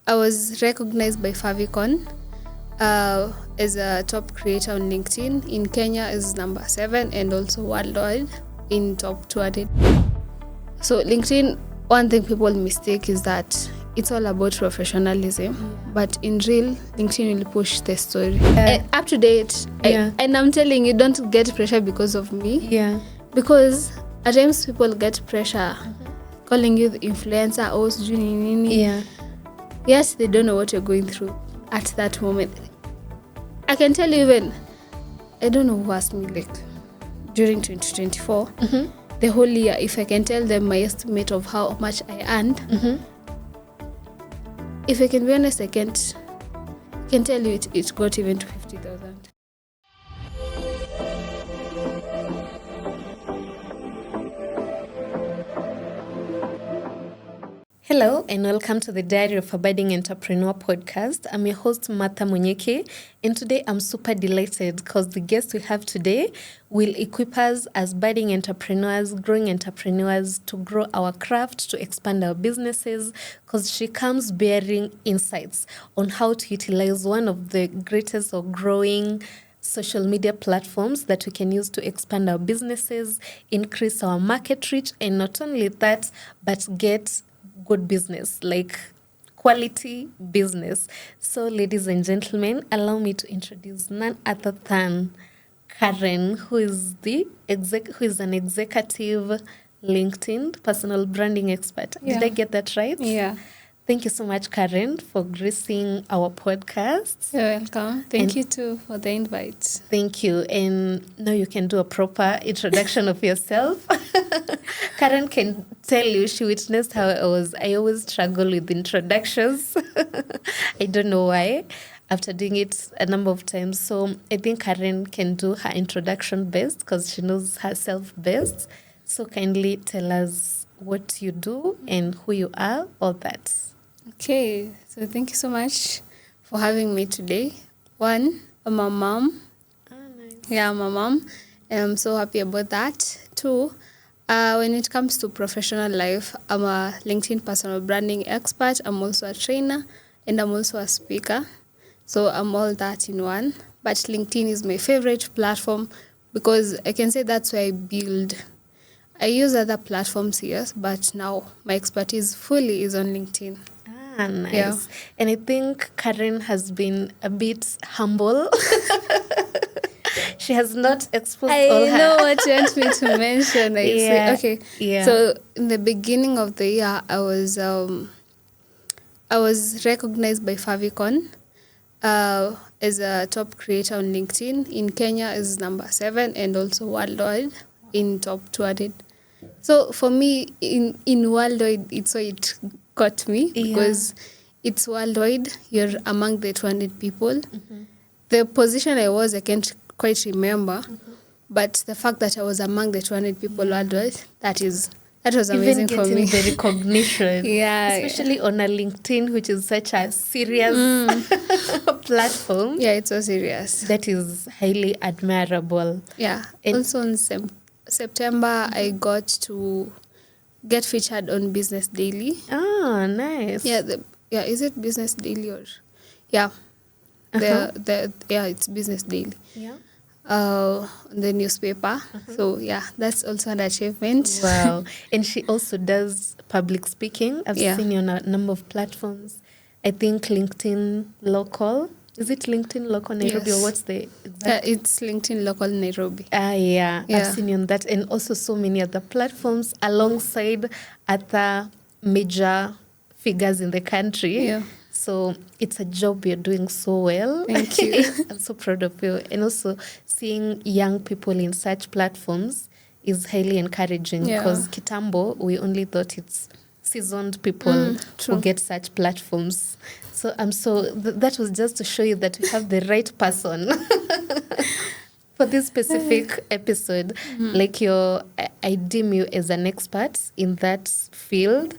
I was recognized by Favicon as a top creator on LinkedIn. In Kenya is number 7 and also worldwide in top 200. So LinkedIn, one thing people mistake is that it's all about professionalism, but in real, LinkedIn will push the story. Up to date, and I'm telling you, don't get pressure because of me. Yeah. Because at times people get pressure calling you the influencer or nini. Yeah. Yes, they don't know what you're going through at that moment. I can tell you even, I don't know who asked me like during 2024, the whole year, if I can tell them my estimate of how much I earned, if I can be honest, I can tell you it got even to 50,000. Hello and welcome to the Diary of a Budding Entrepreneur podcast. I'm your host Martha Munyeki, and today I'm super delighted because the guest we have today will equip us as budding entrepreneurs, growing entrepreneurs to grow our craft, to expand our businesses, because she comes bearing insights on how to utilize one of the greatest or growing social media platforms that we can use to expand our businesses, increase our market reach, and not only that, but get good business, like quality business. So, ladies and gentlemen, allow me to introduce none other than Karen, who is an executive LinkedIn personal branding expert. Yeah. Did I get that right? Yeah. Thank you so much, Karen, for gracing our podcast. You're welcome. Thank you too for the invite. Thank you. And now you can do a proper introduction of yourself. Karen can tell you, she witnessed how I always struggle with introductions. I don't know why, after doing it a number of times. So I think Karen can do her introduction best because she knows herself best. So kindly tell us what you do and who you are, all that. Okay, so thank you so much for having me today. One, I'm a mom. Nice. Yeah, I'm a mom, and I'm so happy about that. Two, when it comes to professional life, I'm a LinkedIn personal branding expert. I'm also a trainer, and I'm also a speaker. So I'm all that in one. But LinkedIn is my favorite platform because I can say that's where I build. I use other platforms, yes, but now my expertise fully is on LinkedIn. Nice. Yeah. And I think Karen has been a bit humble. She has not exposed all her... I know what you want me to mention. Okay. Yeah. So in the beginning of the year, I was recognized by Favicon as a top creator on LinkedIn. In Kenya is number 7 and also worldwide in top 200. So for me, in worldwide, it's why it got me because it's worldwide. You're among the 200 people. The position I was, I can't quite remember, but the fact that I was among the 200 people worldwide, that was amazing Even for me. getting the recognition, especially on a LinkedIn, which is such a serious platform. Yeah, it's so serious. That is highly admirable. Yeah. And also in September, I got to get featured on Business Daily. Oh, nice. Yeah, is it Business Daily or... Yeah. It's Business Daily. Yeah. The newspaper. So yeah, that's also an achievement. Wow. And she also does public speaking. I've seen you on a number of platforms. I think LinkedIn Local. Is it LinkedIn Local Nairobi or what's the exact? It's LinkedIn Local Nairobi. Yeah. I've seen you on that, and also so many other platforms alongside other major figures in the country. Yeah. So it's a job you're doing so well. Thank you. I'm so proud of you. And also seeing young people in such platforms is highly encouraging because Kitambo, we only thought it's seasoned people who get such platforms. So that was just to show you that we have the right person for this specific episode. Like I deem you as an expert in that field.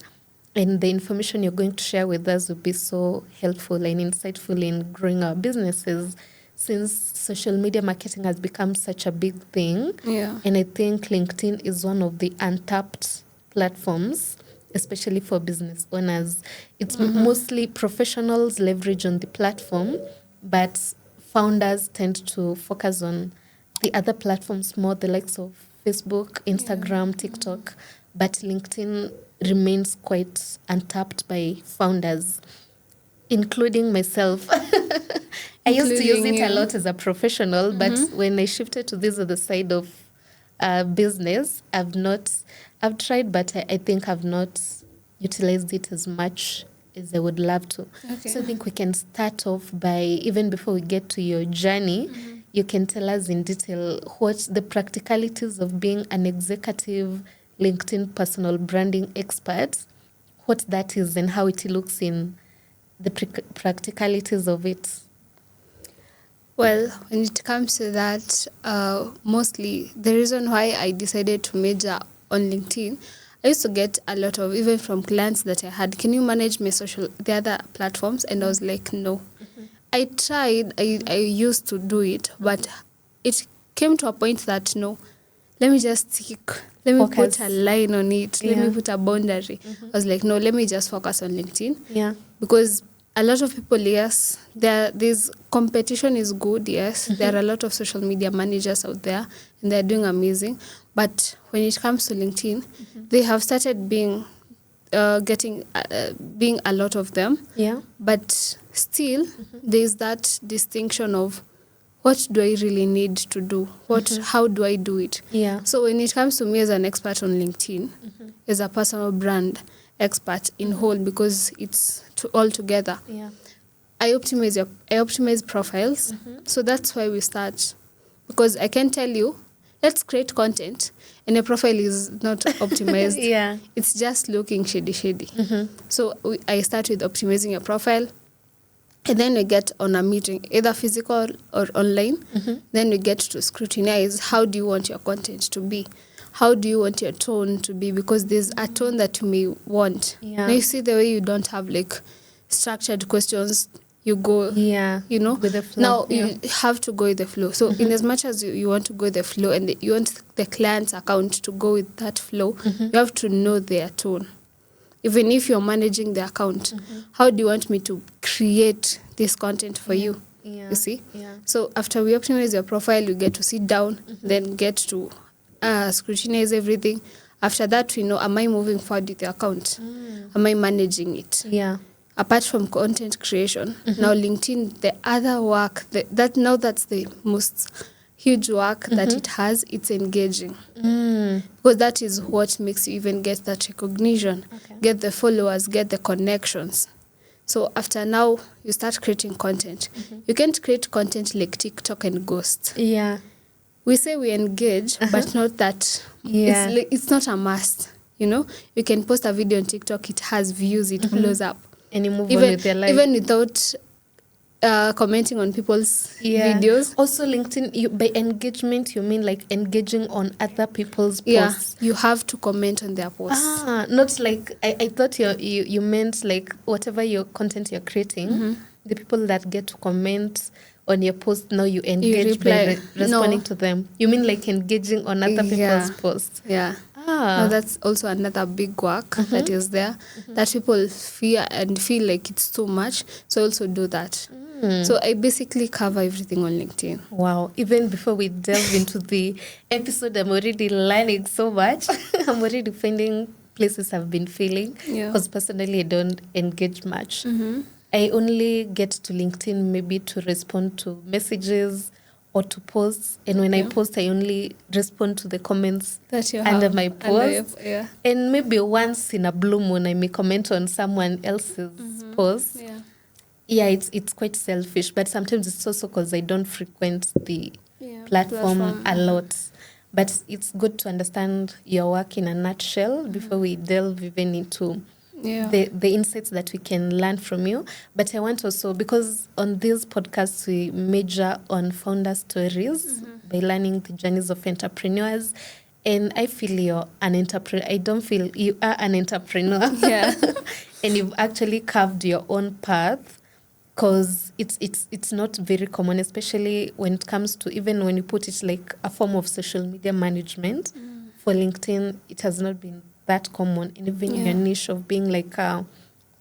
And the information you're going to share with us will be so helpful and insightful in growing our businesses since social media marketing has become such a big thing. Yeah. And I think LinkedIn is one of the untapped platforms especially for business owners. It's mostly professionals leverage on the platform, but founders tend to focus on the other platforms more, the likes of Facebook, Instagram, TikTok, but LinkedIn remains quite untapped by founders, including myself. I used to use Including it a you. lot as a professional, but when I shifted to this other side of business, I've tried, but I think I've not utilized it as much as I would love to. Okay. So I think we can start off by, even before we get to your journey, you can tell us in detail what the practicalities of being an executive LinkedIn personal branding expert, what that is and how it looks in the practicalities of it. Well, when it comes to that, mostly the reason why I decided to major on LinkedIn, I used to get a lot of, even from clients that I had, can you manage my the other platforms? And I was like, no. I tried, I used to do it, but it came to a point that no, let me just stick, let me Focus. put a line on it, let me Yeah. put a boundary. I was like, no, let me just focus on LinkedIn. Yeah. Because a lot of people, yes, this competition is good, yes. There are a lot of social media managers out there and they're doing amazing. But when it comes to LinkedIn, they have started being a lot of them. Yeah. But still, there's that distinction of what do I really need to do? How do I do it? Yeah. So when it comes to me as an expert on LinkedIn, as a personal brand expert in whole, because it's all together, Yeah. I optimize profiles. So that's why we start. Because I can tell you, let's create content, and a profile is not optimized. Yeah. It's just looking shady. So I start with optimizing your profile, and then we get on a meeting, either physical or online. Then we get to scrutinize, how do you want your content to be? How do you want your tone to be? Because there's a tone that you may want. Yeah. Now you see the way you don't have like structured questions, you go, Yeah. you know. With the flow. Now Yeah. you have to go with the flow. So in as much as you want to go with the flow and you want the client's account to go with that flow, you have to know their tone. Even if you're managing the account, how do you want me to create this content for you? Yeah. You see? Yeah. So after we optimize your profile, you get to sit down, then get to scrutinize everything. After that, we know, am I moving forward with the account? Am I managing it? Yeah. Apart from content creation, now LinkedIn, the other work, that's the most huge work that it has, it's engaging. Because that is what makes you even get that recognition, get the followers, get the connections. So after now, you start creating content. You can't create content like TikTok and Ghost. Yeah. We say we engage, but not that. Yeah. It's not a must. You know, you can post a video on TikTok, it has views, it blows up. And you move on with your life. Even without commenting on people's videos. Also, LinkedIn, by engagement, you mean like engaging on other people's Yeah, posts? you have to comment on their posts. Not like, I thought you meant like whatever your content you're creating, the people that get to comment on your post, now you engage by reply. responding No. to them. You mean like engaging on other people's posts? Yeah. No, that's also another big work that is there that people fear and feel like it's too much. So I also do that. So I basically cover everything on LinkedIn. Wow. Even before we delve into the episode, I'm already learning so much. I'm already finding places I've been failing. Because personally, I don't engage much. I only get to LinkedIn maybe to respond to messages or to posts. And when I post, I only respond to the comments that you under have my post. And maybe once in a blue moon, I may comment on someone else's post. Yeah, it's quite selfish, but sometimes it's also because I don't frequent the platform a lot. But it's good to understand your work in a nutshell before we delve even into the insights that we can learn from you. But I want also, because on this podcast, we major on founder stories by learning the journeys of entrepreneurs. And I feel you're an entrepreneur. I don't feel you are an entrepreneur. Yeah. And you've actually carved your own path, because it's not very common, especially when it comes to, even when you put it like a form of social media management. For LinkedIn, it has not been that common, and even in your niche of being like a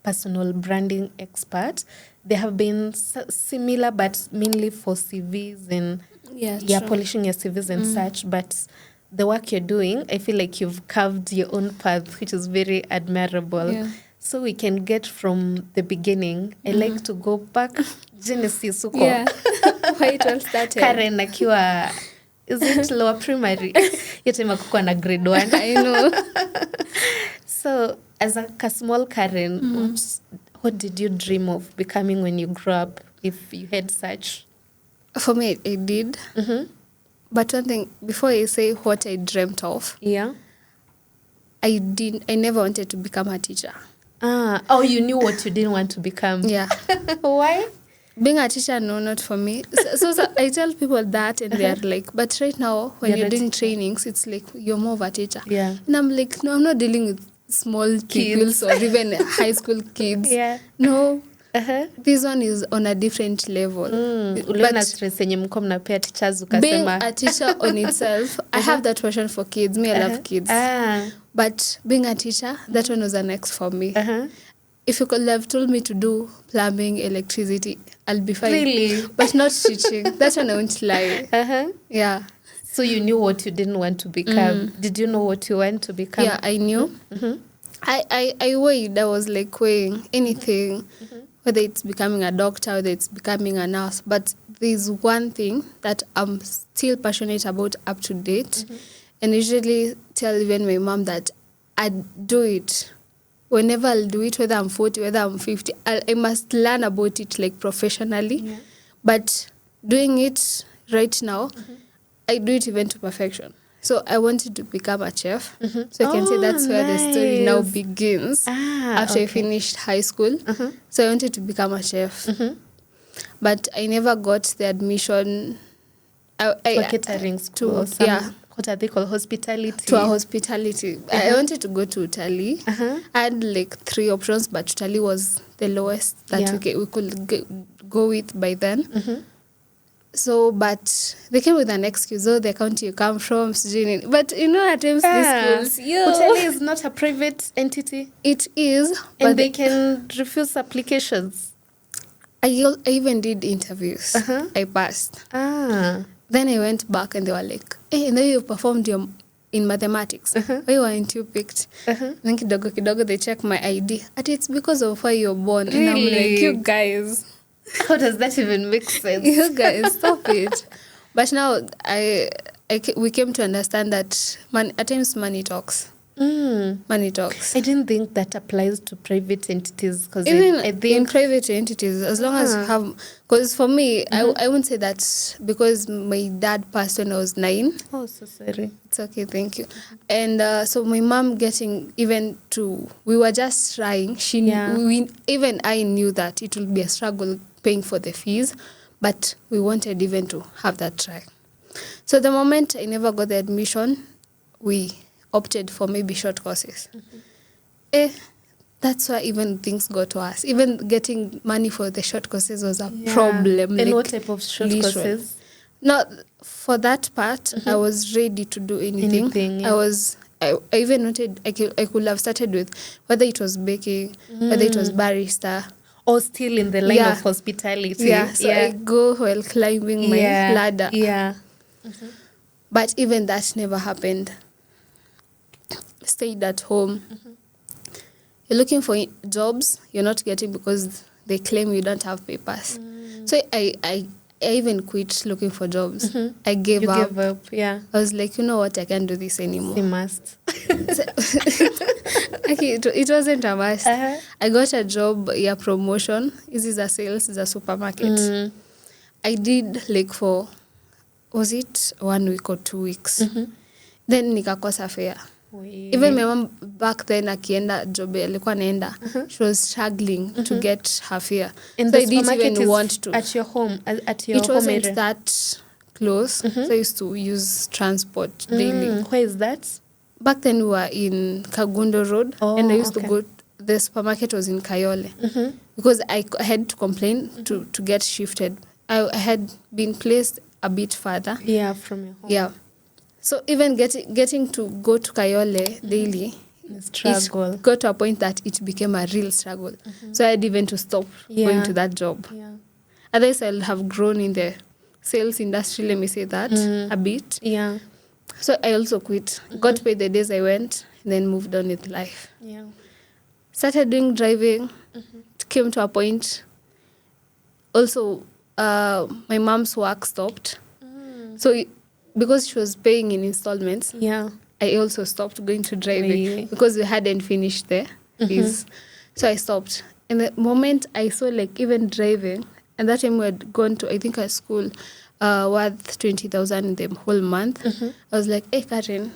personal branding expert. They have been similar, but mainly for CVs and polishing your CVs and such. But the work you're doing, I feel like you've carved your own path, which is very admirable. Yeah. So we can get from the beginning. I like to go back Genesis huko. Yeah. Why it all started. Karen akiwa, is it lower primary? Yote makukuwa na grade 1. I know. So as a small Karen, what did you dream of becoming when you grew up, if you had such? For me, I did. But one thing, before I say what I dreamt of, I never wanted to become a teacher. Oh, you knew what you didn't want to become. Yeah. Why? Being a teacher, no, not for me. So I tell people that, and they're like, but right now, when you're doing trainings, it's like, you're more of a teacher. Yeah. And I'm like, no, I'm not dealing with small kids or even high school kids. Yeah. No. This one is on a different level. Uliona stress yenye mko mnapea teachers ukasema. Being a teacher on itself, I have that passion for kids. Me, I love kids. But being a teacher, that one was an X for me. If you could have told me to do plumbing, electricity, I'll be fine. Really? But not teaching. That one I won't lie. Yeah. So you knew what you didn't want to become. Did you know what you want to become? Yeah, I knew. I weighed. I was like weighing anything, whether it's becoming a doctor, whether it's becoming a nurse. But there's one thing that I'm still passionate about up to date. And I usually tell even my mom that I'd do it. Whenever I'll do it, whether I'm 40, whether I'm 50, I must learn about it like professionally. Yeah. But doing it right now, I do it even to perfection. So I wanted to become a chef. So I can say that's where the story now begins. After I finished high school. So I wanted to become a chef. But I never got the admission. For catering school. What are they called? Hospitality? To a hospitality. I wanted to go to Italy. I had like 3 options, but Italy was the lowest that we could go with by then. So, but they came with an excuse, the county you come from, but you know, at times these schools, Italy is not a private entity. It is. And they can refuse applications. I even did interviews. I passed. Then I went back and they were like, hey, now you performed in mathematics. Why weren't you picked? Then kidogo they check my ID. And it's because of where you're born. Really? And I'm like, you guys. How does that even make sense? You guys, stop it. But now we came to understand that at times money talks. Money talks. I didn't think that applies to private entities. Even I think in private entities, as long as you have... Because for me, I wouldn't say that because my dad passed when I was 9. Oh, so sorry. It's okay, thank you. And so my mom getting even to... We were just trying. Even I knew that it would be a struggle paying for the fees, but we wanted even to have that try. So the moment I never got the admission, we opted for maybe short courses. That's why even things got worse. Even getting money for the short courses was a problem. And what type of short courses? Not for that part, I was ready to do anything. I even wanted, I could have started with whether it was baking, whether it was barista. Or still in the line of hospitality. So I go while climbing my ladder. But even that never happened. Stayed at home. You're looking for jobs, you're not getting because they claim you don't have papers. So I even quit looking for jobs. I gave up. Gave up, I was like, you know what, I can't do this anymore. You must. It wasn't a must. I got a job, promotion. This is a sales, it's a supermarket. I did like for, was it 1 week or 2 weeks? Then nikakosa fare. Even my mom back then akienda job alikuwa naenda, she was struggling to get her fare. And so the I didn't supermarket even want to. At your home, at your it home wasn't area. that close, so I used to use transport daily. Where is that? Back then we were in Kagundo Road, and I used to go. The supermarket was in Kayole because I had to complain to get shifted. I had been placed a bit further. Yeah, from your home. Yeah. So even getting to go to Kayole daily, Struggle. it got to a point that it became a real struggle. So I had even to stop going to that job. Yeah. Otherwise, I'll have grown in the sales industry, let me say that, a bit. Yeah. So I also quit. Got paid the days I went, and then moved on with life. Yeah. Started doing driving. It came to a point. Also, my mom's work stopped. So because she was paying in installments, Yeah. I also stopped going to driving Really? because we hadn't finished the fees. So I stopped. And the moment I saw like even driving, and that time we had gone to, I think, a school worth 20,000 the whole month. I was like, hey, Karen,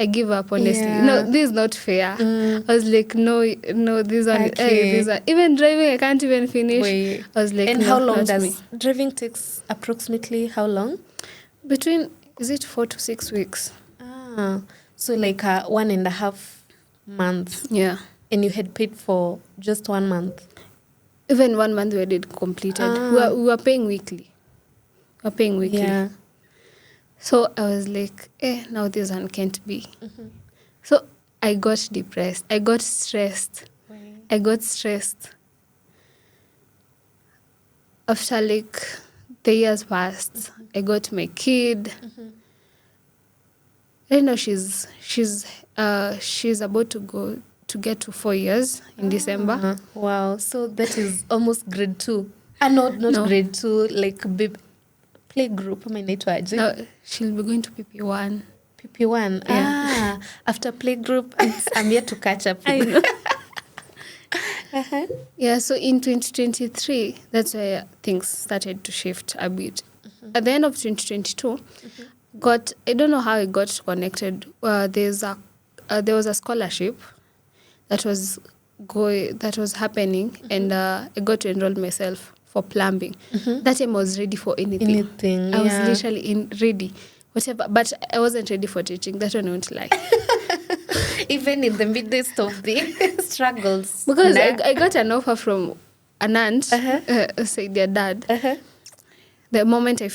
I give up, honestly. Yeah. No, this is not fair. I was like, no, this one, this one. Even driving, I can't even finish. Wait. I was like, And no, how long not does me. driving takes approximately how long? Between, is it 4 to 6 weeks? So like 1.5 months. Yeah. And you had paid for just 1 month. Even 1 month we had it completed. We were paying weekly. Yeah. So I was like, now this one can't be. So I got depressed. I got stressed. After like the years passed, I got my kid. Right now she's about to get to 4 years in December. Wow. So that is almost grade 2. Not No. grade 2, like play group. No, she'll be going to PP1. PP1. Yeah. After play group, I'm yet to catch up. I know. Yeah, so in 2023, that's where things started to shift a bit. At the end of 2022, I don't know how I got connected. There was a scholarship that was happening, and I got to enroll myself for plumbing. That time I was ready for anything. I was literally ready, whatever. But I wasn't ready for teaching. That one I won't lie. Even in the midst of the struggles. Because I got an offer from an aunt, said their dad. The moment I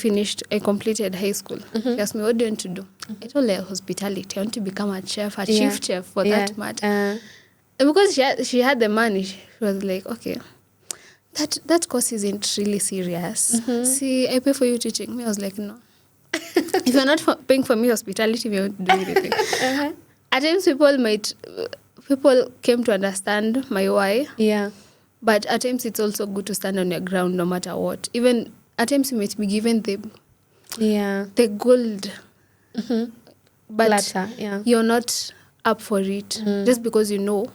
completed high school, she asked me, what do you want to do? I told her hospitality. I want to become a chef, chief chef for that matter. And because she had the money, she was like, okay, that course isn't really serious. See, I pay for you teaching. Me, I was like, no. If you're not paying for me hospitality, we won't do anything. At times people came to understand my why. Yeah. But at times it's also good to stand on your ground no matter what. Even at times you might be given the gold. But Latter, you're not up for it just because you know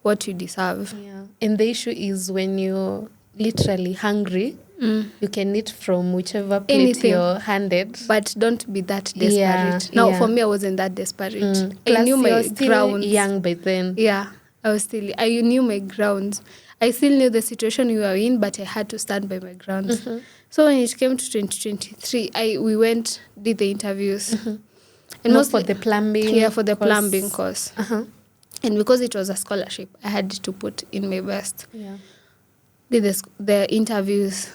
what you deserve. Yeah. And the issue is when you're literally hungry, you can eat from whichever plate you're handed. But don't be that desperate. No, for me, I wasn't that desperate. I knew my grounds. Young by then. Yeah, I knew my grounds. I still knew the situation we were in, but I had to stand by my grounds. So when it came to 2023, we did the interviews. And mostly for the plumbing. Yeah, for the plumbing course. And because it was a scholarship, I had to put in my best. Yeah. Did the interviews.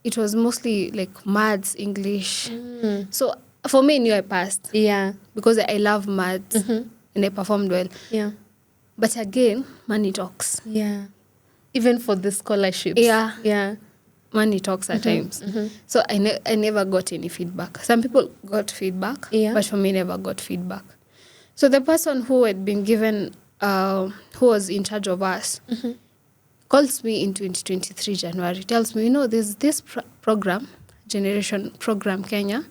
It was mostly like maths, English. So for me, I knew I passed. Yeah. Because I love maths and I performed well. Yeah. But again, money talks. Yeah. Even for the scholarships. Yeah. Yeah. Money talks at times. So I never got any feedback. Some people got feedback, but for me, never got feedback. So the person who had been given, who was in charge of us, calls me in 2023 January, tells me, there's this program, Generation Program Kenya.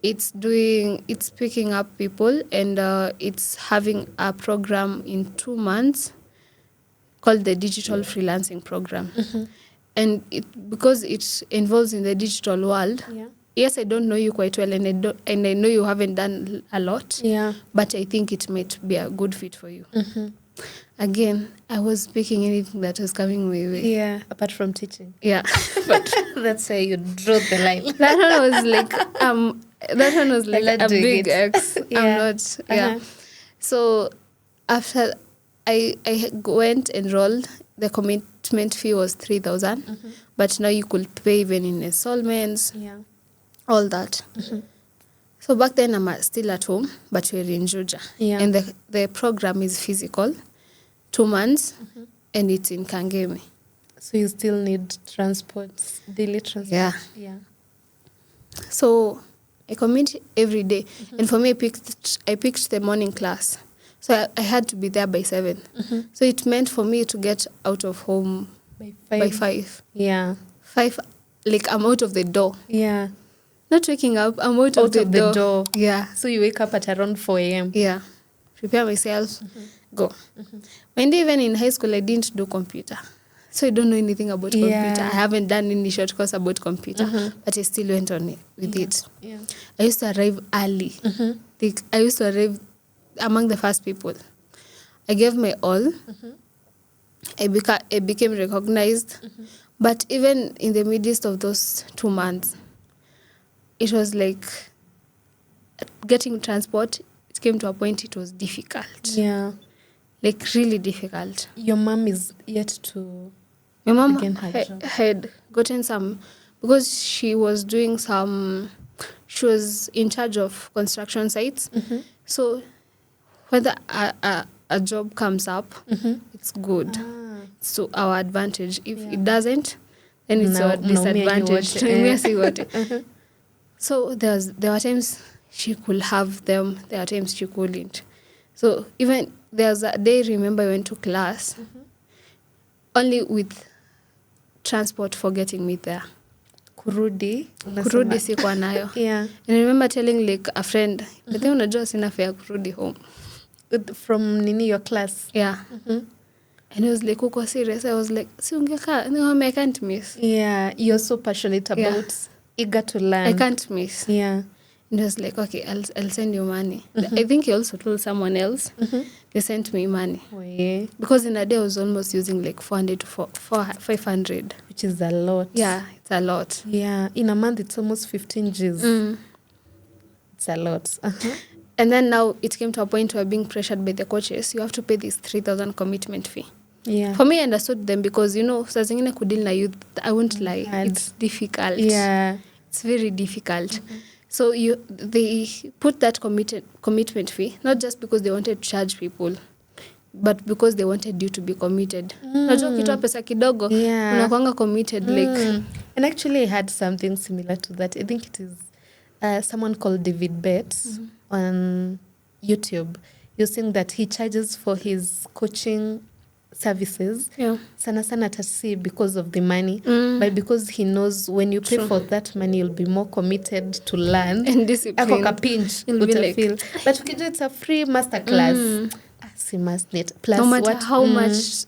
It's picking up people, and it's having a program in 2 months called the Digital Freelancing Program. And because it involves in the digital world, yes, I don't know you quite well, and I know you haven't done a lot, but I think it might be a good fit for you. Again, I was picking anything that was coming my way. Yeah, apart from teaching. Yeah. But that's where you drew the line. That one was like a big X. I'm not. Yeah. So after I went enrolled, the commitment fee was 3,000, but now you could pay even in installments. Yeah. All that. So back then I'm still at home, but we're in Juja. Yeah. And the program is physical, 2 months, and it's in Kangemi. So you still need transport, daily transport. Yeah. Yeah. So I commute every day. And for me, I picked the morning class. So I had to be there by 7. So it meant for me to get out of home by 5. Yeah. 5, like I'm out of the door. Yeah. Not waking up, I'm out of the door. Yeah. So you wake up at around 4 a.m. Yeah. Prepare myself, go. When even in high school, I didn't do computer. So I don't know anything about computer. I haven't done any short course about computer, but I still went on with it. Yeah. I used to arrive early. I used to arrive among the first people. I gave my all. I became recognized. But even in the midst of those 2 months, it was like getting transport. It came to a point it was difficult. Yeah. Like really difficult. Your mom is yet to My mom begin her job. had gotten some, because she was doing she was in charge of construction sites. So whether a job comes up, it's good. So our advantage. If it doesn't, then it's our disadvantage. So there were times she could have them, there were times she couldn't. So even there was a day, remember, I went to class only with transport for getting me there. Kurudi Sikuwa nayo. Yeah. And I remember telling like a friend, but then unajua sina fare kurudi home. From your class? Yeah. And he was like, uko serious? I was like, si ungeka? No, I can't miss. Yeah, you're so passionate about, eager to learn. I can't miss. Yeah. And he was like, okay, I'll send you money. I think he also told someone else. They sent me money. Oh, yeah. Because in a day I was almost using like 400 to 500. Which is a lot. Yeah, it's a lot. Yeah, in a month it's almost 15 Gs. It's a lot. And then now it came to a point where being pressured by the coaches, you have to pay this 3,000 commitment fee. Yeah. For me, I understood them because, saa zingine kudili na youth, I won't lie, it's difficult. Yeah. It's very difficult. So they put that commitment fee, not just because they wanted to charge people, but because they wanted you to be committed. Unajua ukitoa pesa kidogo, unakuanga committed. Like. And actually I had something similar to that. I think it is someone called David Bates on YouTube. You're saying that he charges for his coaching services. Yeah. Sana atasi because of the money, but because he knows when you pay for that money, you'll be more committed to learn. And discipline. Ako kapinch, You'll be like, but ukijua it's a free masterclass. Si must net. Plus no matter how much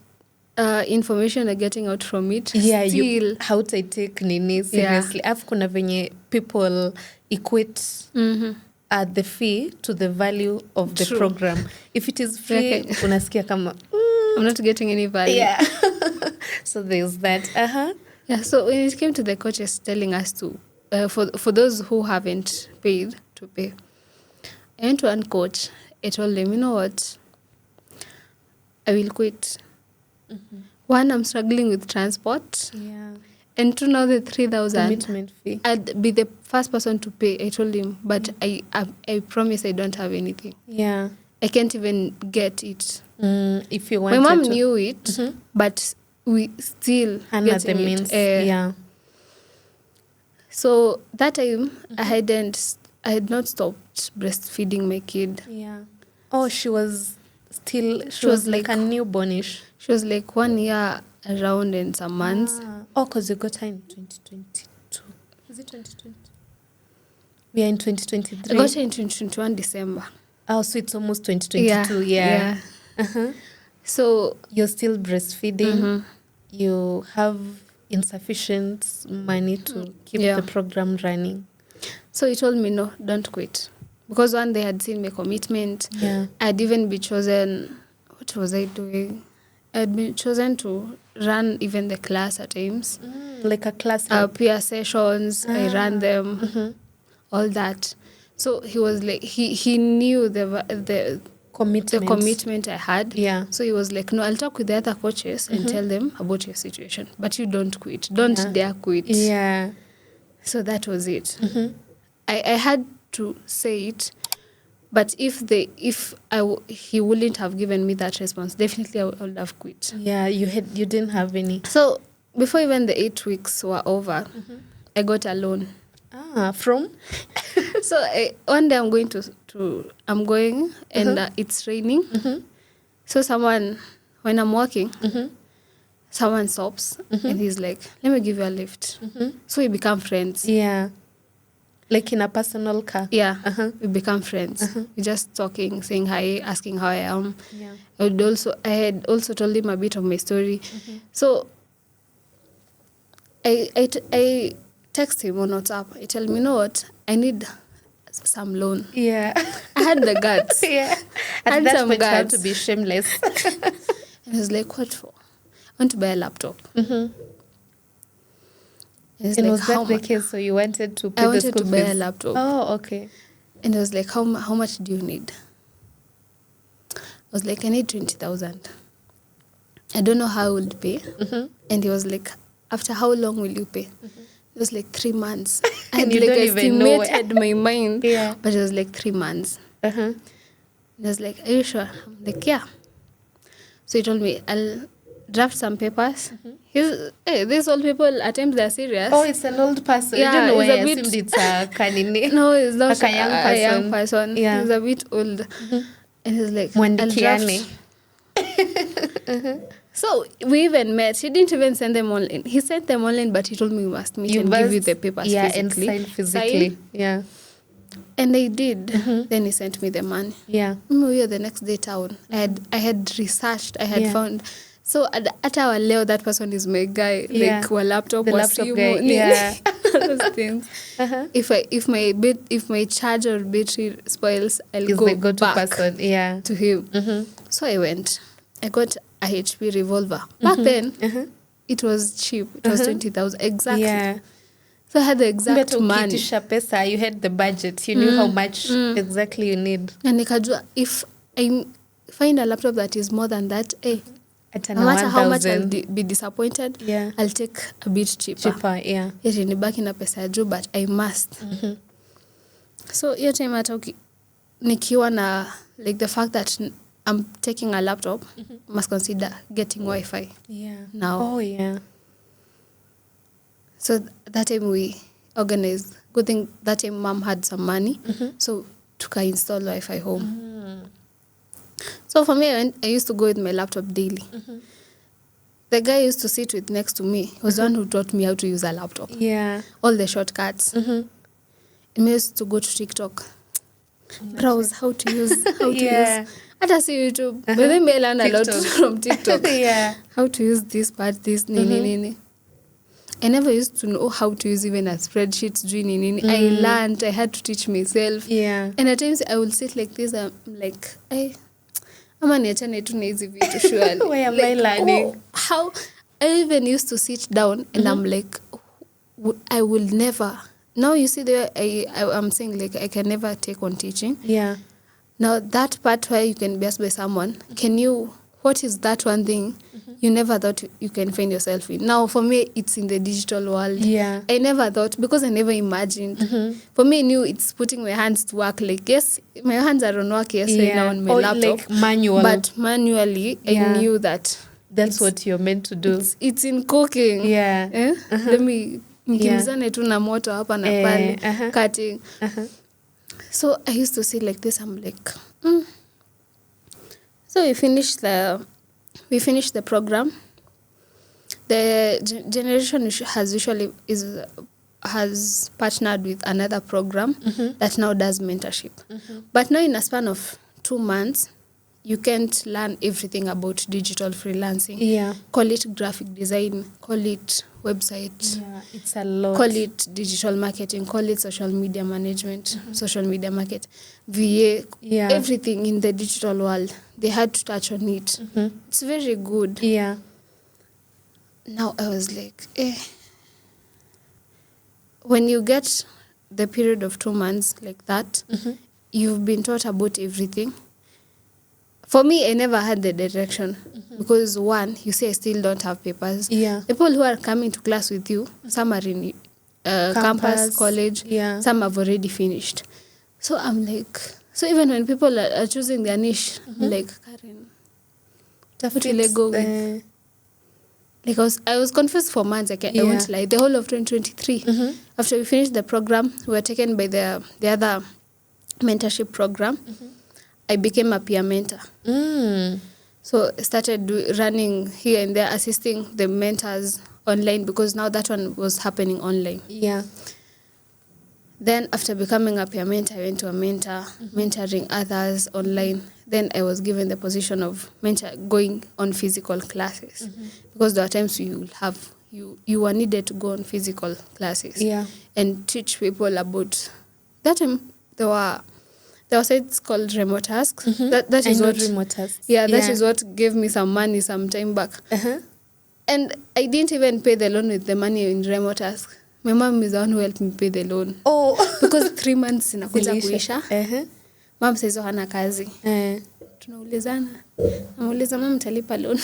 information are getting out from it, still how to take nini seriously. Afu kuna venye people equate the fee to the value of the program. If it is free, unasikia kama I'm not getting any value. Yeah. So there's that. Yeah, so when it came to the coaches telling us to, for those who haven't paid, to pay, I went to one coach. I told them, you know what? I will quit. One, I'm struggling with transport. Yeah. And two, now the 3,000. Commitment fee. I'd be the first person to pay. I told him, but I promise I don't have anything. Yeah. I can't even get it. If you want. My mom knew it, but we still get the means. Yeah. So that time I had not stopped breastfeeding my kid. Yeah. Oh, she was like a newbornish. She was like 1 year around and some months. Oh, because you got her in 2022. Is it 2020? We are in 2023. I got her in 2021 December. Oh, so it's almost 2022. Yeah. So you're still breastfeeding. You have insufficient money to keep the program running. So he told me, no, don't quit. Because one, they had seen my commitment. Yeah. I'd even been chosen. What was I doing? I'd been chosen to run even the class at times. Like a class? Peer sessions. I ran them. All that. So he was like, he knew the commitment I had. Yeah. So he was like, no, I'll talk with the other coaches and tell them about your situation. But you don't quit. Don't dare quit. Yeah. So that was it. I had to say it. But if he wouldn't have given me that response, definitely I would have quit. Yeah, you didn't have any. So before even the 8 weeks were over, I got a loan. From? So one day I'm going and it's raining. So when I'm walking, someone stops and he's like, let me give you a lift. So we become friends. Yeah. Like in a personal car? Yeah, we become friends. We're just talking, saying hi, asking how I am. Yeah. I had also told him a bit of my story. So I text him on WhatsApp. I tell him, you know what, I need some loan. Yeah. I had the guts. Yeah. At that point, you have to be shameless. And I was like, what for? I want to buy a laptop. And was that the case? So you wanted to pay the school fees? I wanted to buy a laptop. Oh, okay. And I was like, how much do you need? I was like, I need 20,000. I don't know how I will pay. And he was like, after how long will you pay? It was like 3 months. I had like estimated my mind. Yeah. But it was like 3 months. And I was like, are you sure? I'm like, yeah. So he told me, I'll draft some papers. These old people, at times they're serious. Oh, it's an old person. Yeah, I don't know why I it's assumed it's a kanini. No, it's not a young person. Yeah. He's a bit old. And he's like, Mwandikiani. So we even met. He didn't even send them online. He sent them online, but he told me we must meet and give you the papers physically. And sign physically. Yeah. And I did. Then he sent me the money. Yeah. We were the next day town. I had researched. I had found. So at our Leo, that person is my guy. Yeah. Like, our laptop the was laptop guy. Yeah. those things. If my charger or battery spoils, I'll go back person. Yeah. to him. So I went. I got a HP revolver. Back then, it was cheap. It was 20,000 exactly. Yeah. So I had the exact money. Pesa, you had the budget. You knew how much exactly you need. And nikajua, if I find a laptop that is more than that, no matter 1,000. how much I'll be disappointed, I'll take a bit cheaper. Yeah. Yet nibaki na pesa juu, but I must. So hiyo time hata nikiwa na, like, the fact that I'm taking a laptop, must consider getting Wi-Fi. Yeah. Now. Oh, yeah. So that time we organized. Good thing that time mom had some money. So tuka install Wi-Fi home. So for me, I used to go with my laptop daily. The guy used to sit with next to me. He was the one who taught me how to use a laptop. Yeah. All the shortcuts. I used to go to TikTok. Browse how to use. Hata si YouTube. But then I learned a lot from TikTok. Yeah. How to use this part, this, nini. I never used to know how to use even a spreadsheet. I learned. I had to teach myself. Yeah. And at times I will sit like this. I'm like, ama niachane tu na hizi vitu surely. Why am I learning? How? I even used to sit down and I'm like, I will never. Now you see the way I'm saying, like, I can never take on teaching. Yeah. Now that part where you can be asked by someone, what is that one thing you never thought you can find yourself in? Now for me, it's in the digital world. Yeah. I never thought, because I never imagined. For me, I knew it's putting my hands to work. Like, yes, my hands are on work, right now on my laptop. Like manual. But manually, I knew that. That's what you're meant to do. It's in cooking. Yeah. Let me mkimzane tu na moto hapa na pale, cutting. So I used to sit like this. I'm like, So we finished the program. The generation has partnered with another program that now does mentorship. But now in a span of 2 months, you can't learn everything about digital freelancing. Yeah. Call it graphic design, call it website. Yeah, it's a lot. Call it digital marketing, call it social media management, social media market, VA, everything in the digital world. They had to touch on it. It's very good. Yeah. Now I was like, when you get the period of 2 months like that, you've been taught about everything. For me, I never had the direction because, one, you say I still don't have papers. Yeah. The people who are coming to class with you, some are in campus, college, some have already finished. So I'm like, so even when people are choosing their niche, I'm like, Karen, what will I go with? Like I was confused for months. I won't lie. The whole of 2023. After we finished the program, we were taken by the other mentorship program. I became a peer mentor. So I started running here and there, assisting the mentors online, because now that one was happening online. Yeah. Then after becoming a peer mentor, I went to a mentor, mentoring others online. Then I was given the position of going on physical classes, because there are times you were needed to go on physical classes and teach people about. That time there were sites called remote tasks. That is what remote tasks. That is what gave me some money some time back. And I didn't even pay the loan with the money in remote tasks. My mom is the one who helped me pay the loan. Because 3 months inakuja kuisha. Mom says hana kazi. Tunaulizana. Namuuliza mom talipa loan.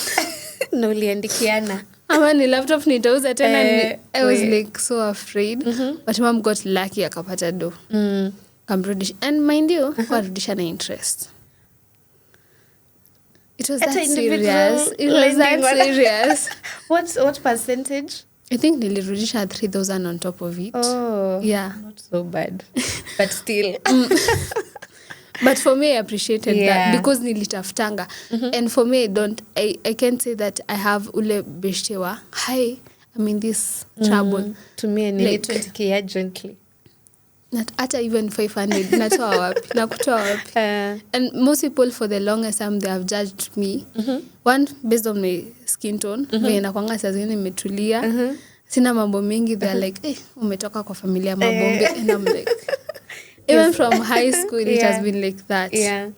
Na uliandikiana. Ama ni laptop nitauza tena. I was like so afraid. But mom got lucky akapata do. Kamrudisha. And mind you, karudisha na interest. It was that serious. It was that serious. What percentage? I think nilirudisha 3,000 on top of it. Yeah. Not so bad. But still. But for me, I appreciated that because nilitafutanga. And for me, I can't say that I have ule beshtewa. Hi, I'm in this trouble. To me, I need 20K urgently. Not hata even 500. Natoa wapi. Nakutoa wapi. And most people for the longest time, they have judged me. One, based on my skin tone. Venye nakuanga saa zingine nimetulia. Sina mambo mingi. They're like, umetoka kwa familia mabombe. And I'm like, even from high school, it has been like that. Yeah.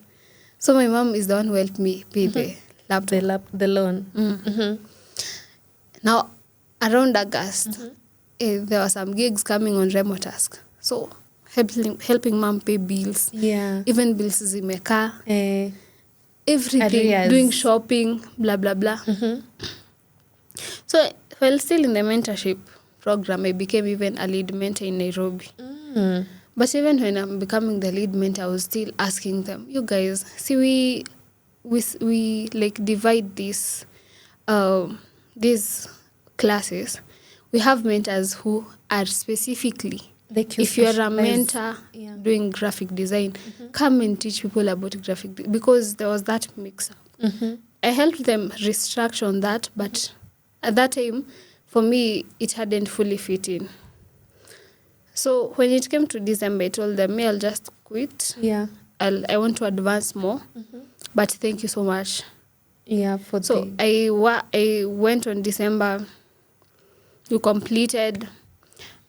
So my mom is the one who helped me pay the laptop. The loan. Now, around August, there were some gigs coming on remote task. So, helping mom pay bills. Yeah. Even bills zimeka. Everything. Arrears. Doing shopping, blah, blah, blah. So, while still in the mentorship program, I became even a lead mentor in Nairobi. But even when I'm becoming the lead mentor, I was still asking them, you guys, see, we like divide these classes. We have mentors who are specifically, if you're a mentor doing graphic design, come and teach people about graphic design, because there was that mix-up. I helped them restructure on that, but at that time, for me, it hadn't fully fit in. So when it came to December, I told them, I'll just quit. Yeah. I want to advance more, but thank you so much. Yeah. I went on December. We completed.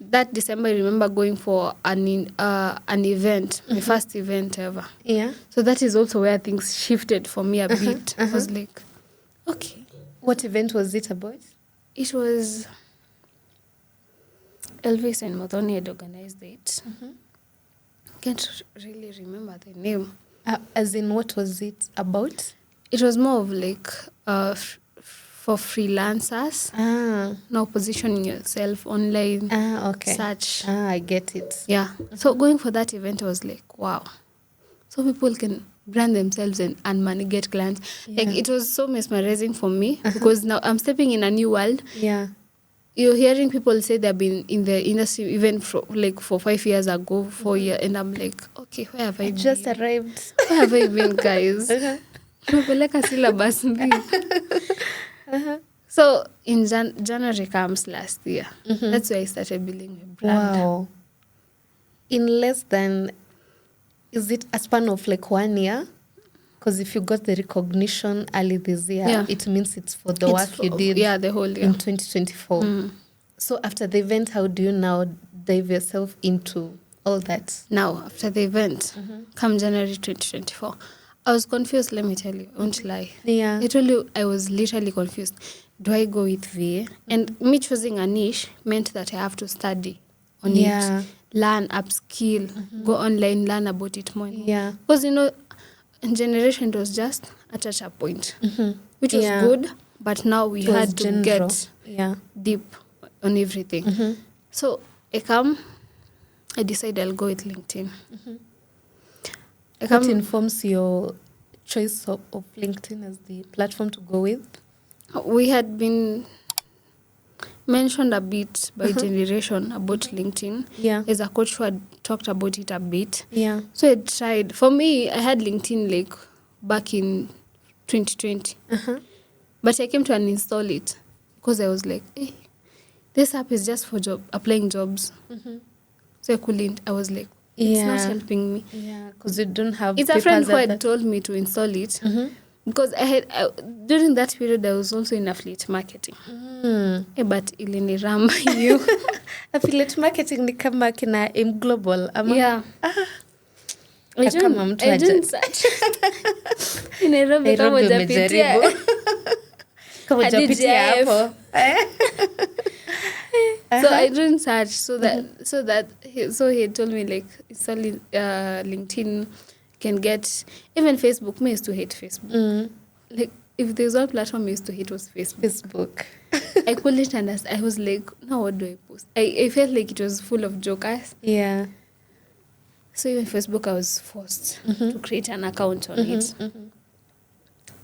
That December, I remember going for an event, my first event ever. Yeah. So that is also where things shifted for me a bit. I was like, okay. What event was it about? It was Elvis and Mothoni had organized it. Can't really remember the name. As in, what was it about? It was more of like for freelancers. Now positioning yourself online. Okay. Such. I get it. Yeah. So going for that event, I was like, wow. So people can brand themselves and money, get clients. Yeah. Like, it was so mesmerizing for me because now I'm stepping in a new world. Yeah. You're hearing people say they've been in the industry even for 5 years ago, 4 years, and I'm like, okay, where have I been? Just arrived. Where have I been, guys? Napeleka syllabus mbili. So in January comes last year. That's where I started building my brand. Wow. In less than, is it a span of like 1 year? Because if you got the recognition early this year, it means it's for the work you did. Yeah, the whole year. In 2024. So after the event, how do you now dive yourself into all that? Now, after the event, come January 2024, I was confused, let me tell you. I won't lie. Yeah. I told you, I was literally confused. Do I go with VA? And me choosing a niche meant that I have to study on it, learn, upskill, go online, learn about it more. Yeah. Because, generation was just at a point, which was good, but now we had to get deep on everything. So I decide I'll go with LinkedIn. What informs your choice of LinkedIn as the platform to go with? We had been mentioned a bit by Generation about LinkedIn. Yeah. There's a coach who had talked about it a bit. Yeah. So I tried. For me, I had LinkedIn like back in 2020. But I came to uninstall it because I was like, hey, this app is just for applying jobs. So I couldn't. I was like, it's not helping me. Yeah, because you don't have It's a friend who had told me to install it. Because during that period, I was also in affiliate marketing. But iliniramba hiyo. Affiliate marketing ni kama kina M Global. Ama? Yeah. I didn't search. In Nairobi kama hujapitia. Kama hujapitia hapo. So I didn't search so he told me like installing LinkedIn can get even Facebook. Me used to hate Facebook. Like if there's one platform I used to hate was Facebook. I couldn't understand. I was like, now what do I post? I felt like it was full of jokers. Yeah. So even Facebook I was forced to create an account on it.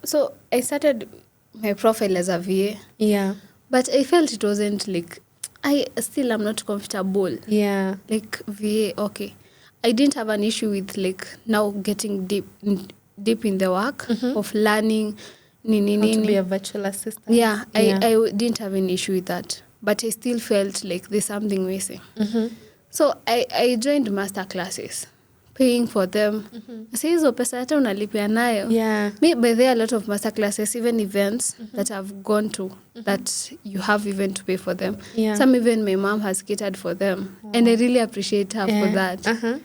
So I started my profile as a VA. Yeah. But I felt it wasn't like I still am not comfortable. Yeah. Like VA, okay. I didn't have an issue with like now getting deep in the work of learning. How to be a virtual assistant. Yeah, I didn't have an issue with that. But I still felt like there's something missing. So I joined master classes, paying for them. Sasa hizo pesa hata unalipia nayo. Yeah. But there are a lot of master classes, even events that I've gone to that you have even to pay for them. Yeah. Some even my mom has catered for them. And I really appreciate her for that.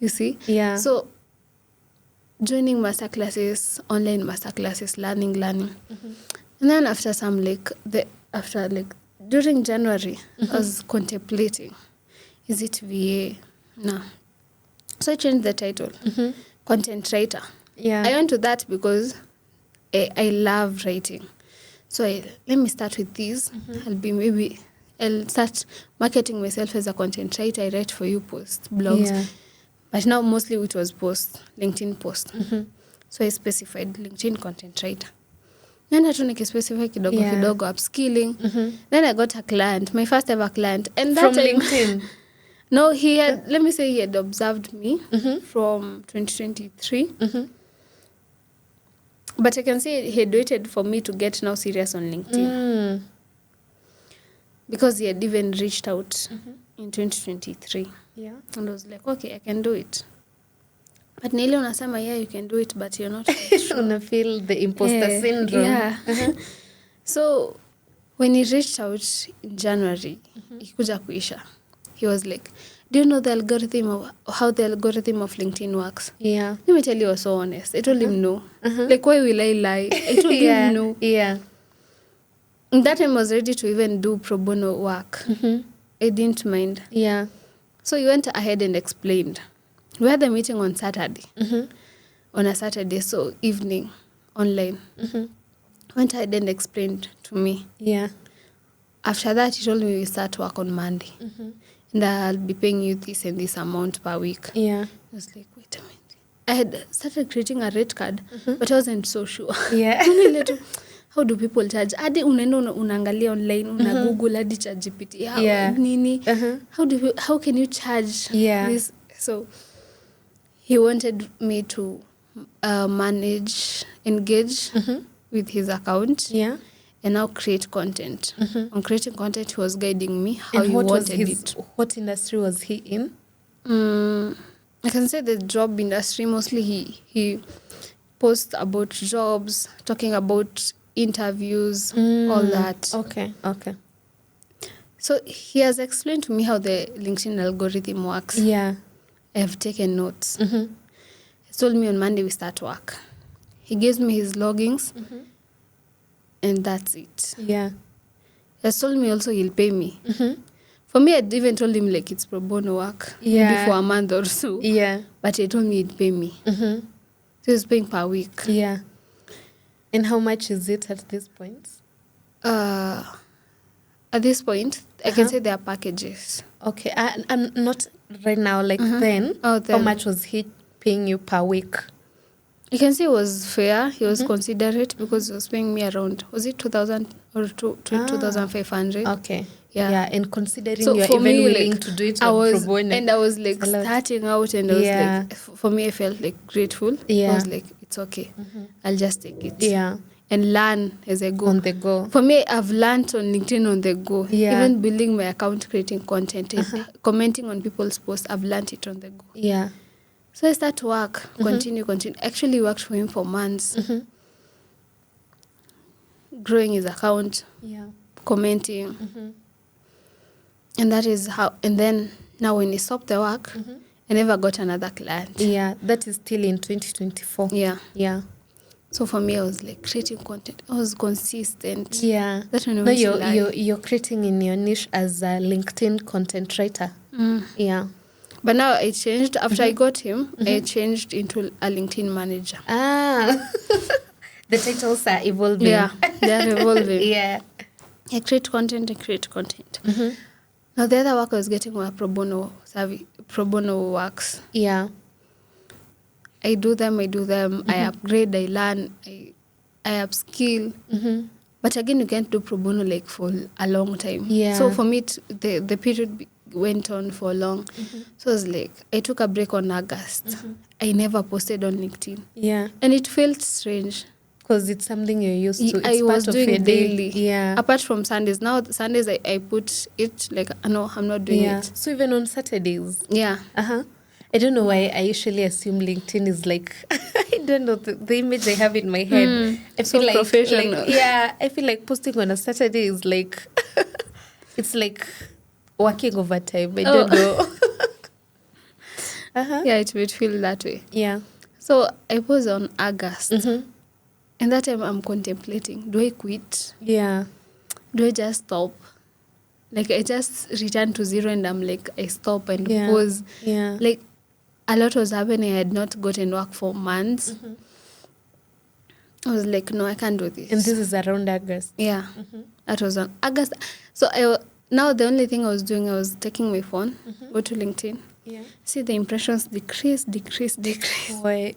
You see? Yeah. So joining master classes, online master classes, learning. And then after during January, I was contemplating, is it VA? No. So I changed the title, content writer. Yeah. I went to that because I love writing. So let me start with this. I'll start marketing myself as a content writer. I write for you posts, blogs. Yeah. But now mostly it was posts, LinkedIn post. So I specified LinkedIn content writer. Then I tried to specify kidogo upskilling. Then I got a client, my first ever client. And that From LinkedIn? No, he had observed me from 2023. But I can say he had waited for me to get now serious on LinkedIn. Because he had even reached out in 2023. Yeah. And I was like, okay, I can do it. But Nile unasema, yeah, you can do it, but you're not sure. Una feel the imposter syndrome. Yeah. So when he reached out in January, ikuja kuisha, he was like, do you know how the algorithm of LinkedIn works? Yeah. Let me tell you, I was so honest. I told him no. Like, why will I lie? I told him no. Yeah. And that time I was ready to even do pro bono work. I didn't mind. Yeah. So he went ahead and explained. We had the meeting on Saturday. On a Saturday, so evening, online. Went ahead and explained to me. Yeah. After that, he told me we start work on Monday. And I'll be paying you this and this amount per week. Yeah. I was like, wait a minute. I had started creating a rate card, but I wasn't so sure. Yeah. How do people charge? Hadi unaenda unaangalia online, una Google hadi ChatGPT. Yeah. Nini? How can you charge this? So he wanted me to engage with his account. Yeah. And now create content. On creating content, he was guiding me how and he wanted it. What industry was he in? I can say the job industry. Mostly he posts about jobs, talking about interviews, all that. Okay. So he has explained to me how the LinkedIn algorithm works. Yeah. I have taken notes. He told me on Monday we start work. He gives me his logins. And that's it. Yeah. He has told me also he'll pay me. For me, I'd even told him like it's pro bono work. Yeah. Maybe for a month or so. Yeah. But he told me he'd pay me. So he's paying per week. Yeah. And how much is it at this point? At this point, I can say there are packages. Okay. And not right now, like then. Oh, then. How much was he paying you per week? You can say it was fair. He was considerate because he was paying me around, was it 2,000 or 2,500? Okay. Yeah. Yeah, and considering So you're for even me, willing like, to do it I on pro was, bono. and I was like It's a lot. starting out, and I was Yeah. like, for me, I felt like grateful. Yeah. I was like, it's okay. I'll just take it. Yeah. And learn as I go. On the go. For me, I've learned on LinkedIn on the go. Yeah. Even building my account, creating content, and commenting on people's posts, I've learned it on the go. Yeah. So I start to work, continue. Actually worked for him for months. Growing his account, Yeah. commenting. And that is how, and then now when he stopped the work, I never got another client. Yeah, that is still in 2024. Yeah. Yeah. So for me, I was like creating content. I was consistent. Yeah. That's when I No, went to live. you're creating in your niche as a LinkedIn content writer. Yeah. But now I changed. After I got him, I changed into a LinkedIn manager. Ah. The titles are evolving. Yeah, they're evolving. Yeah. I create content. Now the other work I was getting were pro bono works. Yeah. I do them. I upgrade, I learn, I upskill. But again, you can't do pro bono like for a long time. Yeah. So for me, the period went on for long. So I was like, I took a break on August. I never posted on LinkedIn. Yeah. And it felt strange. Because it's something you're used to. It's I part was of doing your day. daily. Yeah. Apart from Sundays. Now Sundays I put it like, no, I'm not doing Yeah. it. So even on Saturdays. Yeah. I don't know why I usually assume LinkedIn is like, I don't know, the image I have in my head. I feel so like, professional. I feel like posting on a Saturday is like, it's like working overtime. I don't know. Yeah, it would feel that way. Yeah. So I was on August. And that time I'm contemplating, do I quit? Yeah. Do I just stop? Like I just return to zero and I'm like, I stop and Yeah. pause. Yeah. Like a lot was happening. I had not gotten work for months. I was like, no, I can't do this. And this is around August. Yeah. That was on August. So now the only thing I was doing, I was taking my phone, go to LinkedIn, Yeah. see the impressions decrease. Why?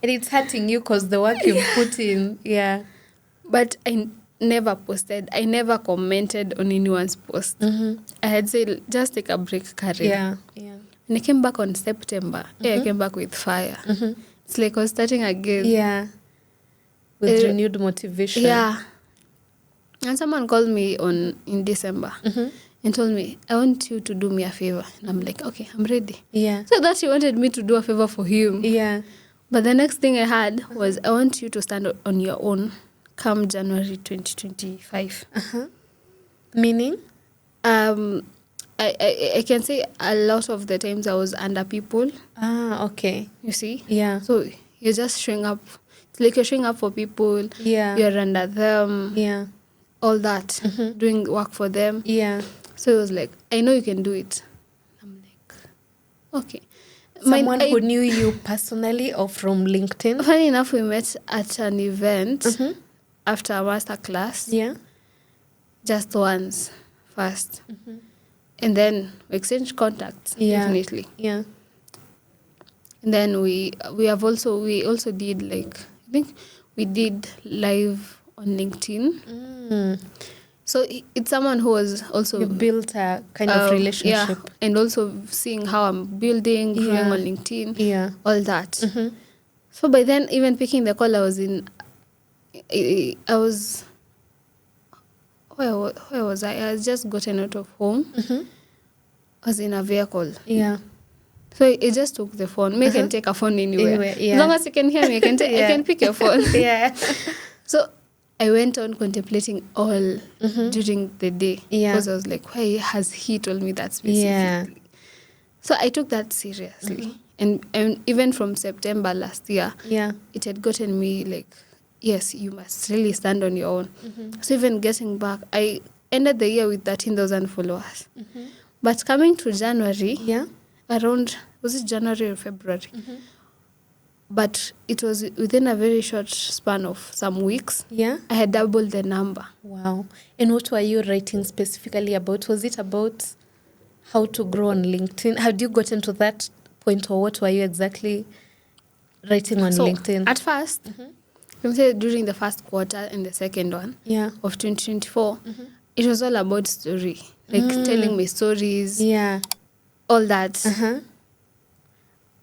And it's hurting you because the work you've put in. Yeah. But I never posted. I never commented on anyone's post. I had said, just take a break, Karen. Yeah. Yeah. When I came back on September, I came back with fire. It's like I was starting again. Yeah. With renewed motivation. Yeah. And someone called me in December and told me, I want you to do me a favor. And I'm like, okay, I'm ready. Yeah. So that he wanted me to do a favor for him. Yeah. But the next thing I had was, I want you to stand on your own come January 2025. Meaning? I can say a lot of the times I was under people. Okay. You see? Yeah. So you're just showing up. It's like you're showing up for people. Yeah. You're under them. Yeah. All that. Doing work for them. Yeah. So it was like, I know you can do it. I'm like, okay. Someone who knew you personally or from LinkedIn? Funny enough, we met at an event after a master class. Yeah. Just once first. And then we exchanged contacts, definitely. Yeah. And then we also did like, I think we did live on LinkedIn. So it's someone who was also... You built a kind of relationship. Yeah, and also seeing how I'm building, growing on LinkedIn, all that. So by then, even picking the call, where was I? I had just gotten out of home. I was in a vehicle. Yeah. So it just took the phone. Me can take a phone anywhere. As long as you can hear me, I can pick your phone. Yeah. So I went on contemplating all during the day. Yeah. Because I was like, why has he told me that specifically? Yeah. So I took that seriously. And even from September last year, it had gotten me like, yes, you must really stand on your own. So even getting back, I ended the year with 13,000 followers. But coming to January, around, was it January or February? But it was within a very short span of some weeks. Yeah. I had doubled the number. Wow. And what were you writing specifically about? Was it about how to grow on LinkedIn? How did you got into that point, or what were you exactly writing on LinkedIn? At first, let me say during the first quarter and the second one of 2024, it was all about story, like telling me stories, all that.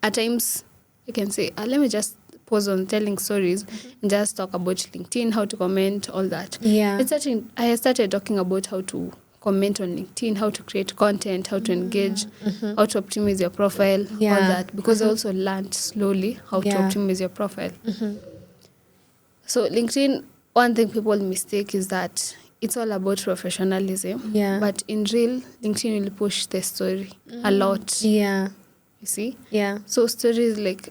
At times, you can say, let me just pause on telling stories and just talk about LinkedIn, how to comment, all that. I started talking about how to comment on LinkedIn, how to create content, how to engage, how to optimize your profile, all that. Because I also learned slowly how to optimize your profile. So LinkedIn, one thing people mistake is that it's all about professionalism. But in real, LinkedIn will push the story a lot. You see? So stories like,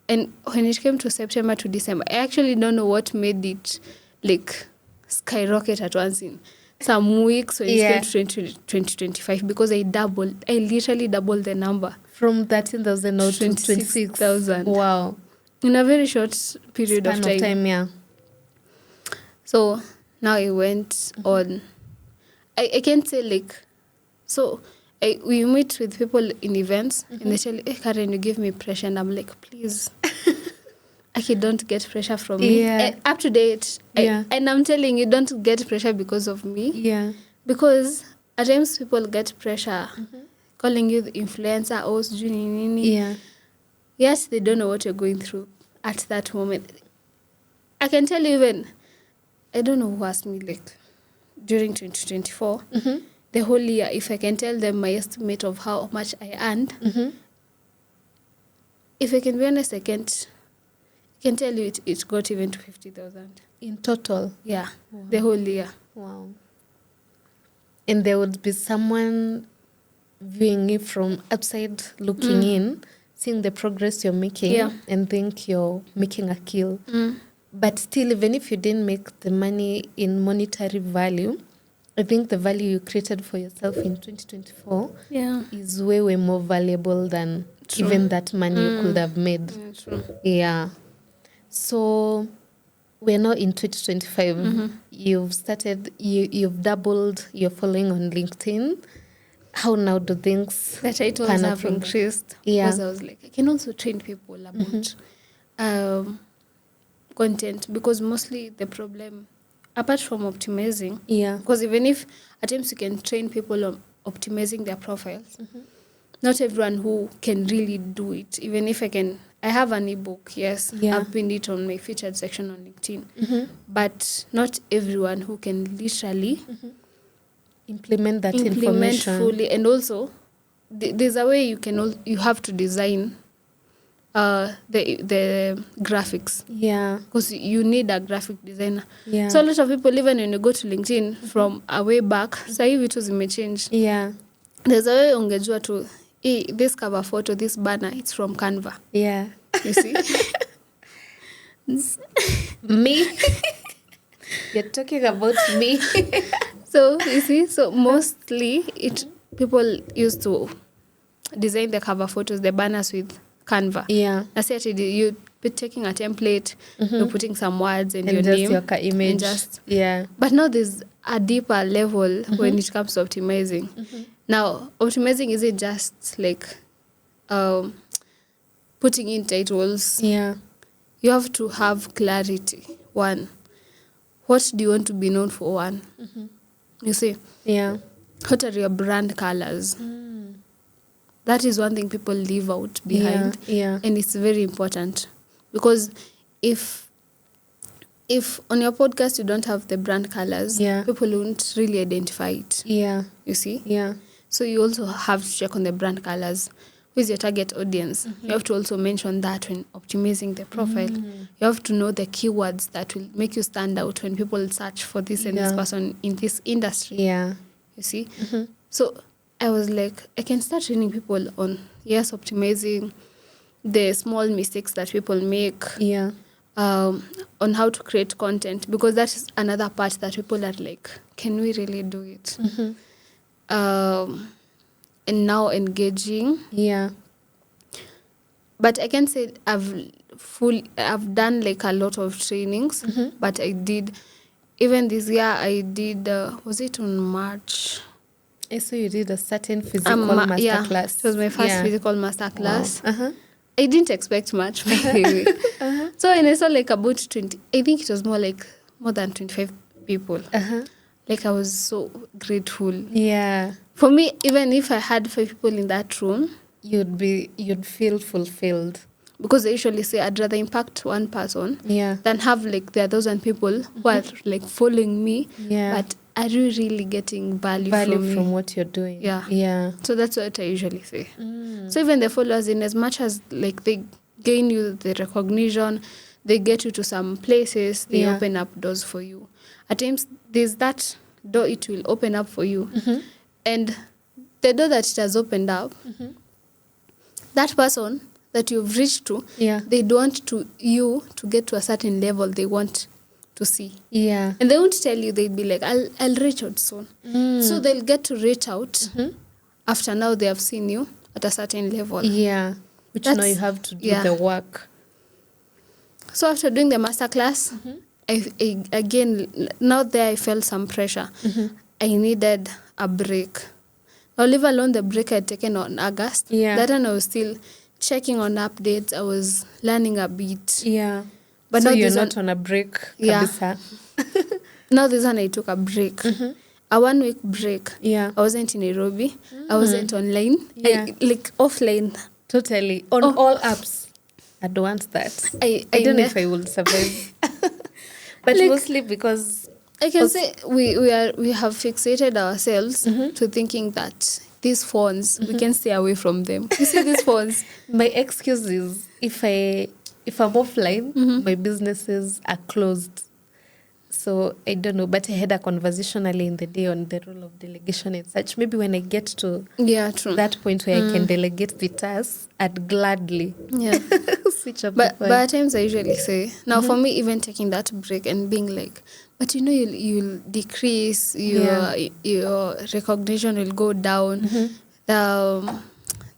and when it came to September to December, I actually don't know what made it like skyrocket at once in some weeks when it came to 2025, because I literally doubled the number. From 13,000 to 26,000. Wow. In a very short period of time. So now I went on. I can't say like, so we meet with people in events and they tell, hey, Karen, you give me pressure. And I'm like, please. Okay, don't get pressure from me. Up to date. And I'm telling you, don't get pressure because of me. Because at times people get pressure calling you the influencer or nini. Yes, they don't know what you're going through at that moment. I can tell you even, I don't know who asked me like during 2024, the whole year, if I can tell them my estimate of how much I earned, if I can be honest, I can tell you it got even to 50,000. In total? Yeah, the whole year. Wow. And there would be someone viewing you from outside, looking in, seeing the progress you're making, and think you're making a kill. But still, even if you didn't make the money in monetary value, I think the value you created for yourself in 2024 is way, way more valuable than even that money you could have made. So we're now in 2025. You've started, you've doubled your following on LinkedIn. How now do things... The titles have increased. Because I was like, I can also train people about content. Because mostly the problem, apart from optimizing, because even if at times you can train people on optimizing their profiles, not everyone who can really do it. Even if I have an ebook, I've pinned it on my featured section on LinkedIn. But not everyone who can literally implement that information fully. And also, there's a way you have to design the graphics. Because you need a graphic designer. So a lot of people, even when you go to LinkedIn from a way back, so it was change. There's a way ungejua to this cover photo, this banner, it's from Canva. You see? Me? You're talking about me. So, you see, mostly people used to design the cover photos, the banners with Canva. That's it. You're taking a template, you're putting some words and your just name. Your image. But now there's a deeper level when it comes to optimizing. Now, optimizing isn't just like putting in titles. You have to have clarity. One, what do you want to be known for? One, you see, what are your brand colors? That is one thing people leave out behind, and it's very important, because if on your podcast you don't have the brand colors, people won't really identify it. You see, so you also have to check on the brand colors. Who is your target audience? You have to also mention that when optimizing the profile. You have to know the keywords that will make you stand out when people search for this and this person in this industry. You see? So I was like, I can start training people on, optimizing the small mistakes that people make, on how to create content, because that is another part that people are like, can we really do it? And now engaging. But I can say I've done like a lot of trainings, but I did, even this year I did, was it on March? So you did a certain physical master Yeah, class. it was my first Yeah. physical master class. Uh-huh. I didn't expect much, by the way. So when I saw like about 20, I think it was more than 25 people. Like I was so grateful. Yeah. For me, even if I had 5 people in that room, you'd feel fulfilled. because I usually say I'd rather impact one person than have like there are 1,000 people who are like following me, but are you really getting value from what you're doing? Yeah. So that's what I usually say. So even the followers, in as much as like they gain you the recognition, they get you to some places, they open up doors for you. At times there's that door it will open up for you, and the door that it has opened up, that person that you've reached to, they want you to get to a certain level they want to see. Yeah. And they won't tell you, they'd be like, I'll reach out soon. So they'll get to reach out after now they have seen you at a certain level. Yeah. Which now you have to do the work. So after doing the masterclass, I again, now there I felt some pressure. I needed a break. Now, leave alone the break I'd taken on August. That time I was still checking on updates. I was learning a bit. Yeah. But so now you're not on a break, kabisa. Now this one I took a break. A 1 week break. Yeah. I wasn't in Nairobi. I wasn't online. Like offline. Totally. On all apps. I'd want that. I don't know if I will survive. But like, mostly because I can say we have fixated ourselves to thinking that these phones, we can stay away from them. You see these phones? My excuse is if I'm offline, my businesses are closed. So I don't know, but I had a conversation early in the day on the role of delegation and such. Maybe when I get to that point where I can delegate the tasks, I'd gladly switch up. But at times I usually say, now for me, even taking that break and being like, but you know, you'll decrease, your recognition will go down, the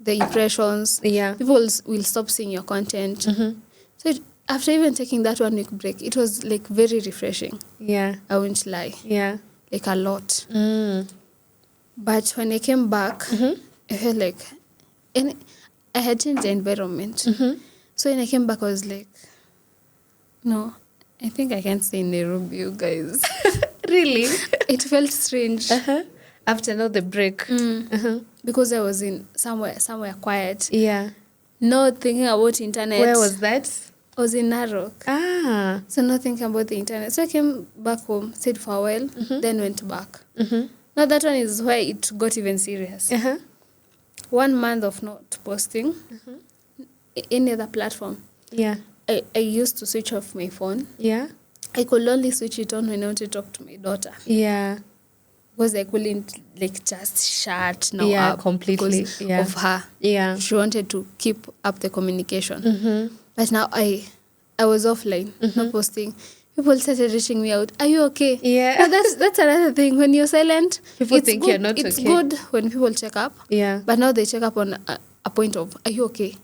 impressions, people will stop seeing your content. So after even taking that 1 week break, it was like very refreshing. Yeah. I won't lie. Yeah. Like a lot. But when I came back, I felt like, and I had changed the environment. So when I came back, I was like, no, I think I can't stay in Nairobi, you guys. Really? It felt strange. After now the break. Because I was in somewhere quiet. Yeah. Not thinking about internet. Where was that? I was in Narok. So not thinking about the internet. So I came back home, stayed for a while, then went back. Now that one is where it got even serious. 1 month of not posting any other platform. Yeah. I used to switch off my phone. Yeah. I could only switch it on when I wanted to talk to my daughter. Yeah. Because I couldn't like just shut up completely because of her. Yeah. She wanted to keep up the communication. But now I was offline, not posting. People started reaching me out. Are you okay? Yeah. Now that's another thing. When you're silent, people think good. You're not it's okay. It's good when people check up. Yeah. But now they check up on a point of, are you okay?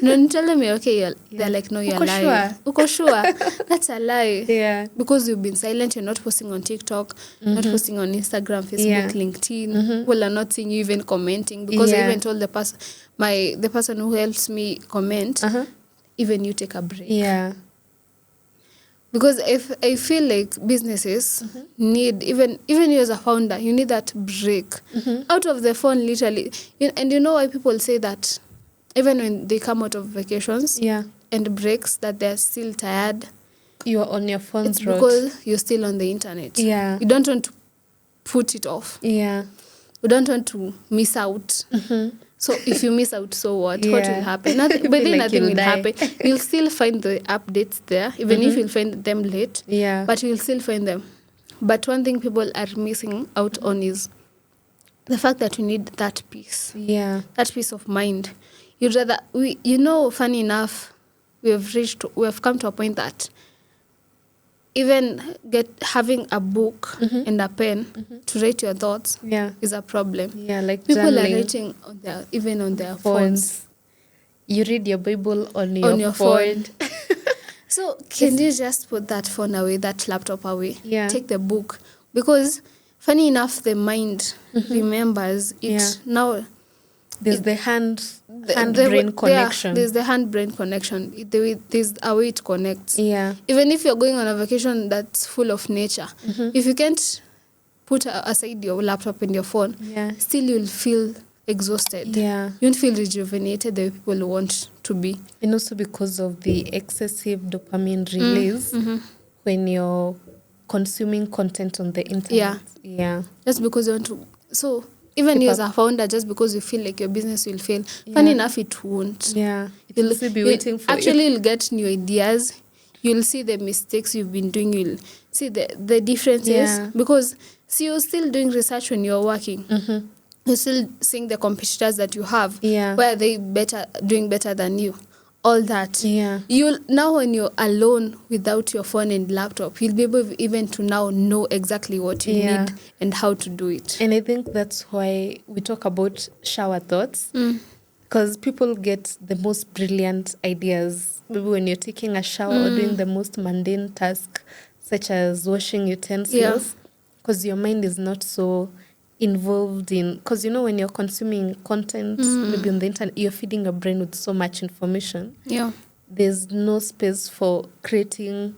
No, you tell them you're okay. They're like, no, you're lying. Uko sure? That's a lie. Yeah. Because you've been silent. You're not posting on TikTok, not posting on Instagram, Facebook, LinkedIn. People are not seeing you even commenting. Because I even told the person who helps me comment, even you take a break. Yeah. Because if I feel like businesses need, even you as a founder, you need that break out of the phone, literally. And you know why people say that even when they come out of vacations and breaks, that they're still tired? You're on your phone. It's because you're still on the internet. Yeah. You don't want to put it off. Yeah. You don't want to miss out. So if you miss out, so what? What will happen? Nothing, but then nothing will happen. You'll still find the updates there, even if you'll find them late. Yeah. But you'll still find them. But one thing people are missing out on is the fact that you need that peace. Yeah. That peace of mind. You'd rather, funny enough, we have come to a point that even having a book and a pen to write your thoughts is a problem. Yeah, like people journaling. Are writing on their phones. You read your Bible on your phone. So can you just put that phone away, that laptop away? Yeah. Take the book. Because funny enough, the mind remembers it. Yeah. Now There's the hand-brain connection. There's the hand-brain connection. There's a way it connects. Yeah. Even if you're going on a vacation that's full of nature, if you can't put aside your laptop and your phone, still you'll feel exhausted. Yeah. You won't feel rejuvenated the way people want to be. And also because of the excessive dopamine release when you're consuming content on the internet. Yeah. Just because you want to. So even you as a founder, just because you feel like your business will fail, funny enough, it won't. Yeah. You'll still be waiting for actually, you'll get new ideas. You'll see the mistakes you've been doing. You'll see the differences. Yeah. Because you're still doing research when you're working. You're still seeing the competitors that you have. Yeah. Where are they doing better than you? All that. Yeah. You'll now, when you're alone without your phone and laptop, you'll be able even to now know exactly what you need and how to do it. And I think that's why we talk about shower thoughts, because people get the most brilliant ideas maybe when you're taking a shower or doing the most mundane task, such as washing utensils, because your mind is not so involved in, because when you're consuming content maybe on the internet, you're feeding your brain with so much information. There's no space for creating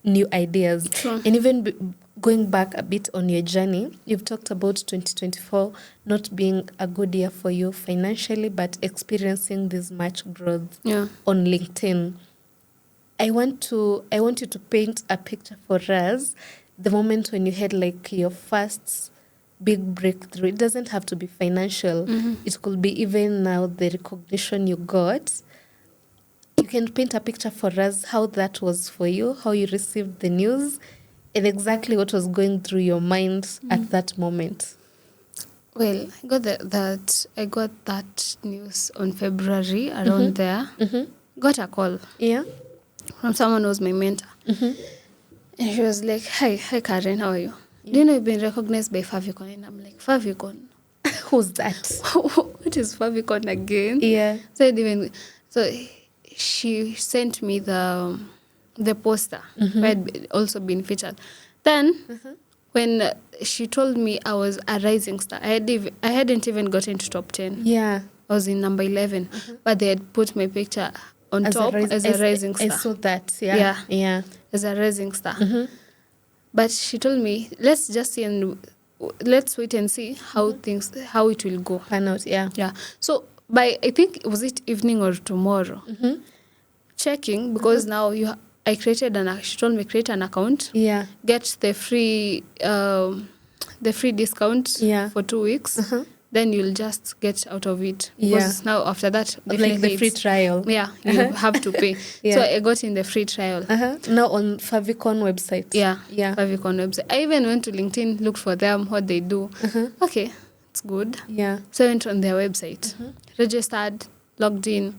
new ideas. True. And even going back a bit on your journey, you've talked about 2024 not being a good year for you financially, but experiencing this much growth on LinkedIn. I want you to paint a picture for us, the moment when you had like your first big breakthrough. It doesn't have to be financial. It could be even now the recognition you got. You can paint a picture for us how that was for you, how you received the news, and exactly what was going through your mind at that moment. Well, I got that news on February, around there. Got a call from someone who was my mentor. And she was like, hi Karen, how are you? Do you know you've been recognized by Favicon? And I'm like, Favicon? Who's that? What is Favicon again? Yeah. So she sent me the poster where I'd also been featured. Then when she told me I was a rising star, I hadn't even gotten to top 10. Yeah. I was in number 11, but they had put my picture on top as a rising star. I saw that. Yeah. As a rising star. But she told me, let's let's wait and see how it will go. Pan out, yeah. So by, I think, was it evening or tomorrow? Checking, because now she told me create an account. Yeah. Get the free discount for 2 weeks. Then you'll just get out of it. Because now after that, like the free trial. Yeah, you have to pay. So I got in the free trial. Now on Favicon website. Yeah. Favicon website. I even went to LinkedIn, looked for them, what they do. Okay, it's good. Yeah. So I went on their website, registered, logged in,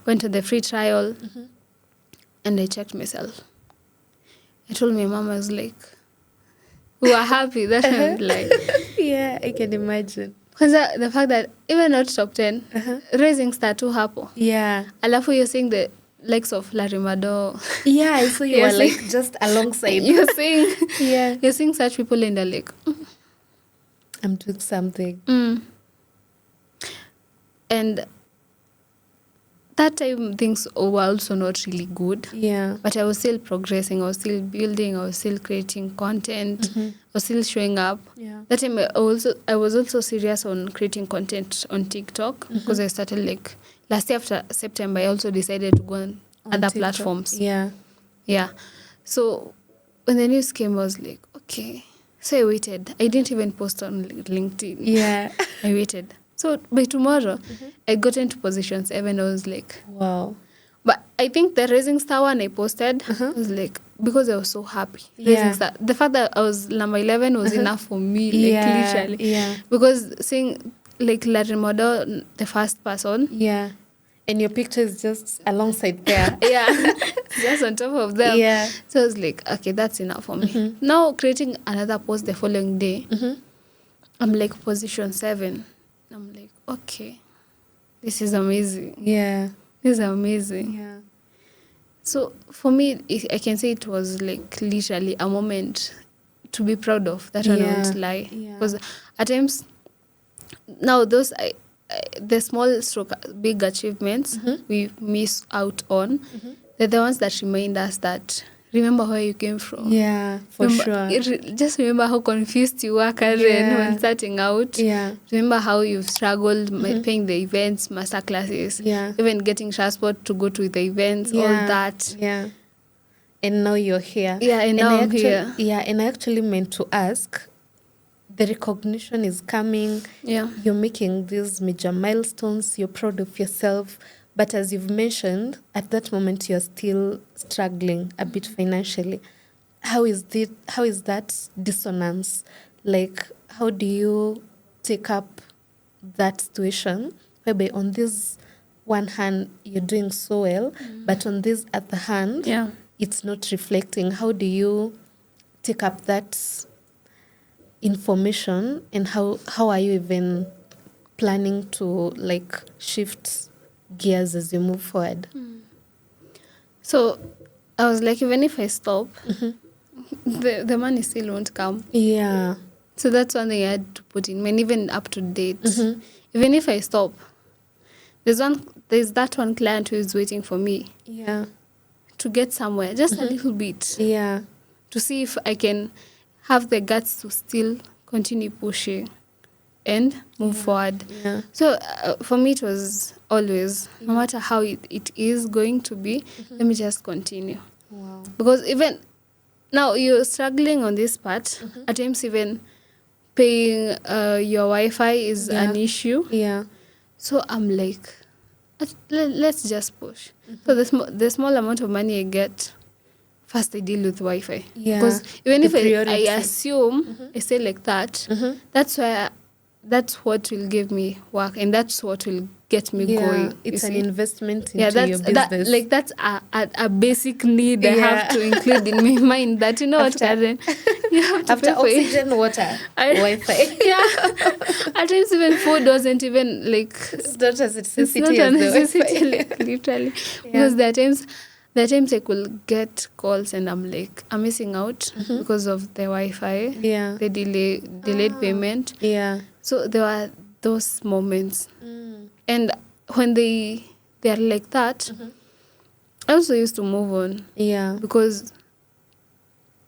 went to the free trial, and I checked myself. I told my mom, I was like, we were happy. That was like... Yeah, I can imagine. Because the fact that even not top 10, Rising Star 2 hapo. Yeah. Alafu you're seeing the likes of Larry Mado. Yeah, I saw you were like just alongside. You're seeing such people in the lake. I'm doing something. And that time things were also not really good. Yeah. But I was still progressing. I was still building. I was still creating content. I was still showing up. Yeah. That time I was also serious on creating content on TikTok, because I started like last year after September. I also decided to go on other TikTok. platforms. Yeah. So when the news came, I was like, okay. So I waited. I didn't even post on LinkedIn. Yeah. I waited. So by tomorrow, I got into position 7. I was like, wow. But I think the Rising Star one I posted was like, because I was so happy. Rising Star. The fact that I was number 11 was enough for me, literally. Yeah. Because seeing like Larry Model, the first person. Yeah. And your picture is just alongside there. Just on top of them. Yeah. So I was like, okay, that's enough for me. Now creating another post the following day, I'm like position 7. I'm like, okay, this is amazing. Yeah. This is amazing. Yeah. So for me, I can say it was like literally a moment to be proud of. That one Yeah. won't lie. Yeah. Because at times, now those the small stroke big achievements we miss out on, they're the ones that remind us that remember where you came from. Yeah, for sure. Just remember how confused you were, Karen, when starting out. Yeah. Remember how you've struggled paying the events, master classes, Yeah. even getting transport to go to the events, all that. Yeah. And now you're here. Yeah, and now I'm here. Yeah, and I actually meant to ask, the recognition is coming. Yeah. You're making these major milestones. You're proud of yourself. But as you've mentioned, at that moment, you're still struggling a bit financially. How is that dissonance? Like, how do you take up that situation whereby on this one hand, you're doing so well, but on this other hand, it's not reflecting? How do you take up that information, and how are you even planning to like shift gears as you move forward? So I was like, even if I stop, the money still won't come. Yeah. So that's one thing I had to put in mind, even up to date. Even if I stop, there's that one client who is waiting for me. Yeah. To get somewhere, just a little bit. Yeah. To see if I can have the guts to still continue pushing and move forward. Yeah. So for me, it was always, no matter how it is going to be, let me just continue. Wow. Because even now you're struggling on this part, at times even paying your Wi-Fi is an issue. Yeah. So I'm like, let's just push. So the small amount of money I get, first I deal with Wi-Fi. Yeah. Because even The if I priority. assume I say like that, that's what will give me work, and that's what will get me going. It's you an see? investment into your business. That's a basic need I have to include in my mind, that you know what, Karen, you have to After pay for it. oxygen, water, Wi-Fi. Yeah. At times even food wasn't even like, It's not a it's necessity not a as the necessity, Wi-Fi. like, literally. Because there are times I could get calls and I'm like, I'm missing out because of the Wi-Fi, the delayed payment. Yeah. So there were those moments. And when they are like that, I also used to move on. Yeah. Because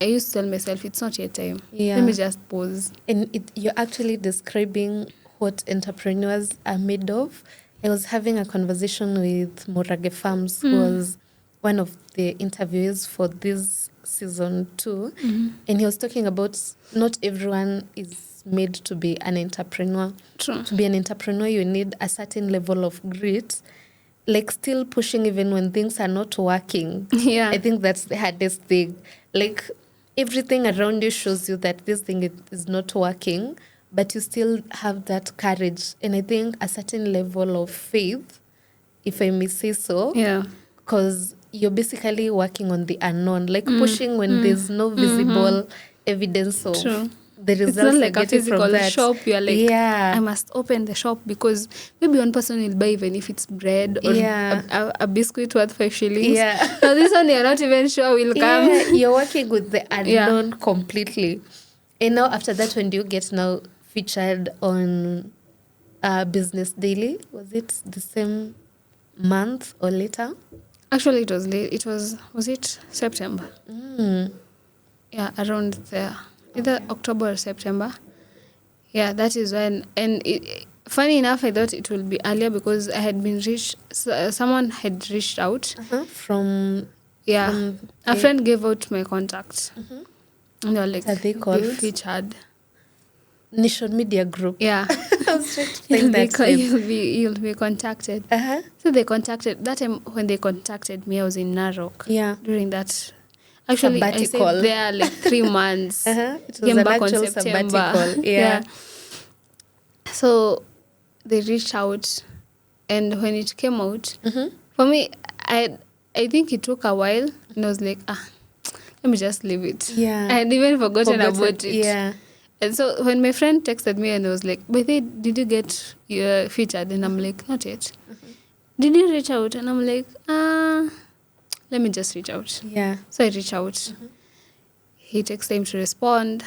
I used to tell myself, it's not yet time. Yeah. Let me just pause. And you're actually describing what entrepreneurs are made of. I was having a conversation with Morage Farms, who was one of the interviewees for this season 2. And he was talking about not everyone is made to be an entrepreneur. True. To be an entrepreneur, you need a certain level of grit, like still pushing even when things are not working. Yeah. I think that's the hardest thing. Like, everything around you shows you that this thing is not working, but you still have that courage. And I think a certain level of faith, if I may say so. Yeah. Because you're basically working on the unknown, like pushing when there's no visible evidence of the results. It's not like you're a getting from physical that. shop. You're like, Yeah. I must open the shop because maybe one person will buy, even if it's bread or a biscuit worth 5 shillings. Yeah. Now this one you're not even sure will come. Yeah, you're working with the unknown completely. And now after that, when do you get now featured on Business Daily? Was it the same month or later? Actually, it was late. It was it September? Yeah, around there. Either October or September. Yeah, that is when. And funny enough, I thought it would be earlier because I had been someone had reached out. From a friend gave out my contact. And they were like, are they be called? featured. Nation Media Group. Yeah. I was trying to find that name. You'll be contacted. So they contacted, that time when they contacted me, I was in Narok. Yeah. During that, actually, I Sabbatical. stayed there like 3 months. It was Came an back on actual September. sabbatical. Yeah. So they reached out, and when it came out, for me, I think it took a while, and I was like, let me just leave it. Yeah. I had even forgotten about it. Yeah. And so when my friend texted me and was like, by the way, did you get featured? And I'm like, not yet. Did you reach out? And I'm like, let me just reach out. Yeah. So I reached out. he takes time to respond,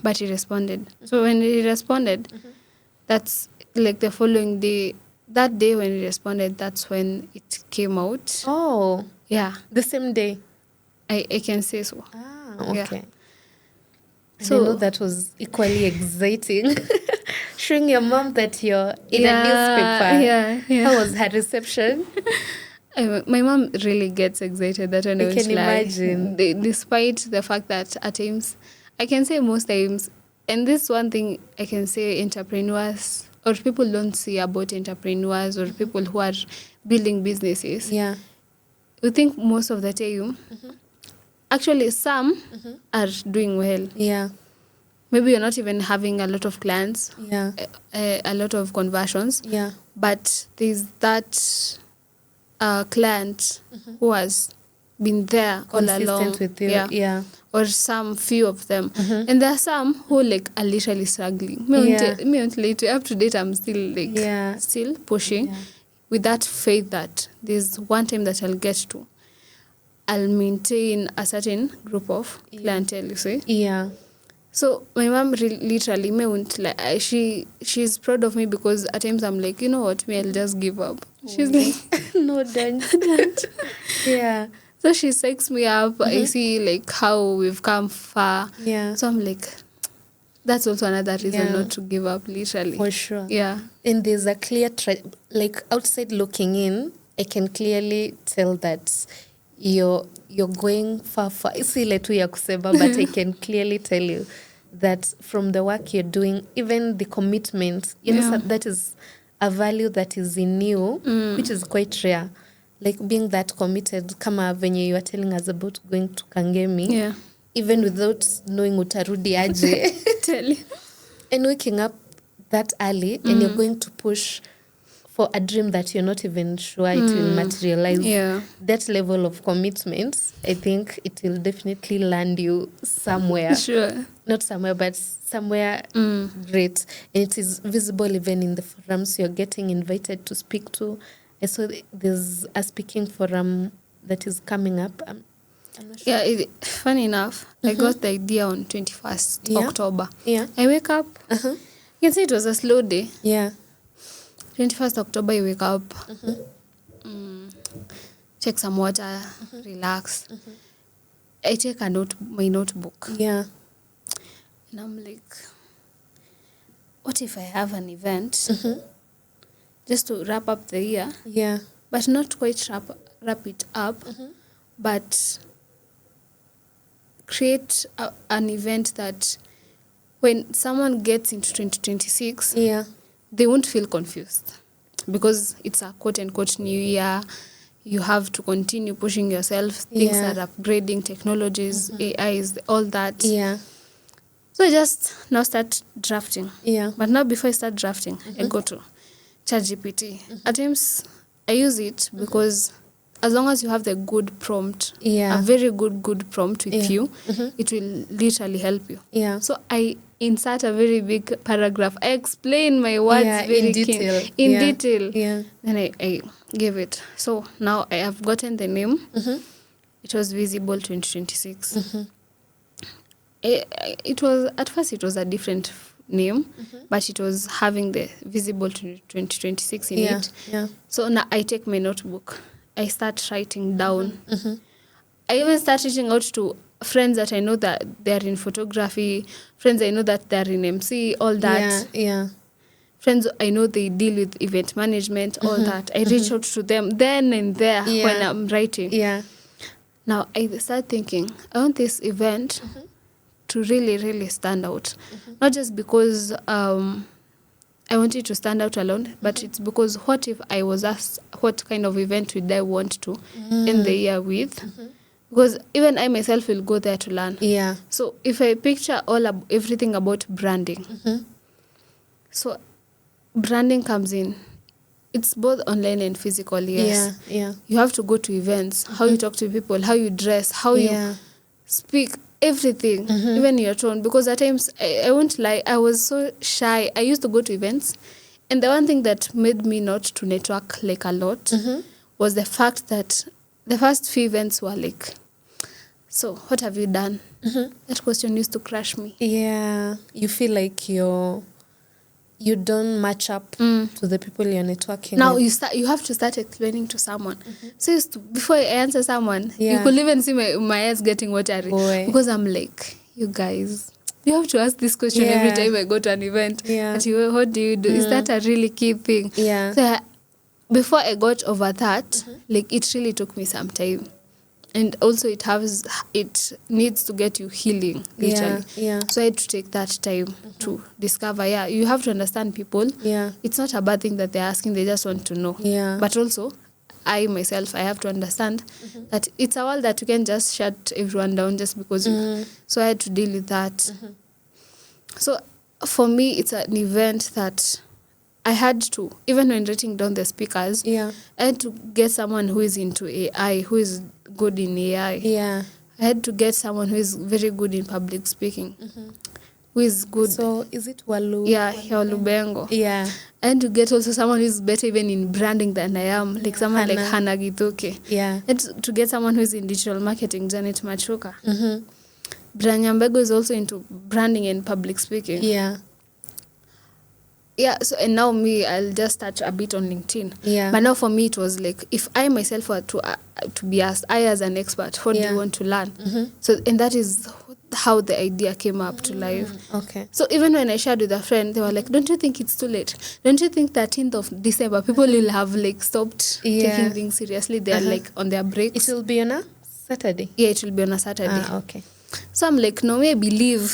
but he responded. So when he responded, that's like the following day. That day when he responded, that's when it came out. Oh, Yeah, the same day. I can say so. Ah, Yeah. okay. And So I know that was equally exciting. Showing your mom that you're in a yeah, newspaper. yeah. How was her reception? My mom really gets excited that when I I won't can lie. imagine. Despite the fact that at times, I can say most times, and this one thing I can say entrepreneurs or people don't see about entrepreneurs or people who are building businesses. Yeah. We think most of the time, actually some are doing well. Yeah. Maybe you're not even having a lot of clients, Yeah. a lot of conversions, Yeah. but there's that client who has been there all Consistent along. with you. Yeah. Yeah. Or some few of them. And there are some who like are literally struggling. Yeah. Me until up to date I'm still like Yeah. still pushing Yeah. with that faith that there's one time that I'll get to. I'll maintain a certain group of clientele, you see. Yeah. So my mom literally me won't like she's proud of me because at times I'm like, you know what, me I'll just give up. She's like No, don't. Yeah. so she psychs me up. I see like how we've come far. Yeah. So I'm like, that's also another reason Yeah. not to give up, literally. For sure. Yeah. And there's a clear, like outside looking in, I can clearly tell that you're going far. Si ile tu ya kusema, but I can clearly tell you that from the work you're doing, even the commitment, you know, that is a value that is in you, which is quite rare. Like being that committed, kama venye you are telling us about going to Kangemi, Yeah. even without knowing utarudi aje. Tell you. And waking up that early and you're going to push for a dream that you're not even sure it will materialize. Yeah. That level of commitment, I think it will definitely land you somewhere. Sure. Not somewhere, but somewhere great. And it is visible even in the forums you're getting invited to speak to. I saw there's a speaking forum that is coming up. I'm not sure. Yeah, funny enough, I got the idea on 21st October. Yeah. I wake up. You can say it was a slow day. Yeah. 21st October, you wake up, take some water, relax. I take my notebook. Yeah. And I'm like, what if I have an event just to wrap up the year, Yeah. but not quite wrap it up, but create an event that when someone gets into 2026, Yeah. they won't feel confused because it's a quote-unquote new year. You have to continue pushing yourself. Things Yeah. are upgrading, technologies, AIs, all that. Yeah. So I just now start drafting. Yeah. But now before I start drafting, I go to ChatGPT. At times, I use it because as long as you have the good prompt, Yeah. a very good prompt with Yeah. you, it will literally help you. Yeah. So I insert a very big paragraph. I explain my words Yeah, very in detail. in Yeah. detail. Yeah. Then I give it. So now I have gotten the name. It was Visible 2026. It was at first it was a different name, but it was having the Visible 2026 in Yeah. it. Yeah. So now I take my notebook. I start writing down. I even start reaching out to friends that I know that they're in photography, friends I know that they're in MC, all that. Yeah. Yeah. Friends I know they deal with event management, all that. I reach out to them then and there when Yeah. I'm writing. Yeah. Now I start thinking, I want this event to really, really stand out. Not just because I want it to stand out alone, but it's because what if I was asked what kind of event would I want to end the year with? Because even I myself will go there to learn. Yeah. So if I picture everything about branding, so branding comes in. It's both online and physical, yes. Yeah. Yeah. You have to go to events, how you talk to people, how you dress, how Yeah. you speak, everything, even your tone. Because at times, I won't lie, I was so shy. I used to go to events, and the one thing that made me not to network like a lot was the fact that the first few events were like so what have you done? That question used to crush me. Yeah, you feel like you don't match up to the people you're networking Now with. you have to start explaining to someone. So before I answer someone, you Yeah. could even see my eyes getting watery. Boy. Because I'm like, you guys, you have to ask this question every Yeah. time I go to an event. Yeah. That what do you do? Is that a really key thing? Yeah. So before I got over that, like it really took me some time. And also it needs to get you healing, literally. Yeah. So I had to take that time to discover, you have to understand people. Yeah. It's not a bad thing that they're asking, they just want to know. Yeah. But also, I myself, I have to understand that it's a world that you can just shut everyone down just because so I had to deal with that. So for me, it's an event that I had to, even when writing down the speakers, Yeah. I had to get someone who is into AI, who is good in AI. Yeah. I had to get someone who is very good in public speaking, who is good. So is it Walu? Yeah, Walubengo. Yeah. I had to get also someone who is better even in branding than I am, like someone like Hannah Githuke. Yeah. I had to get someone who is in digital marketing, Janet Machuka. Branyambego is also into branding and public speaking. Yeah. Yeah, so and now me, I'll just touch a bit on LinkedIn. Yeah. But now for me, it was like, if I myself were to be asked, I as an expert, what do you want to learn? So, and that is how the idea came up to life. Okay. So even when I shared with a friend, they were like, don't you think it's too late? Don't you think 13th of December, people will have like stopped taking things seriously? They're like on their breaks. It will be on a Saturday? Yeah, it will be on a Saturday. Okay. So I'm like, no, I believe.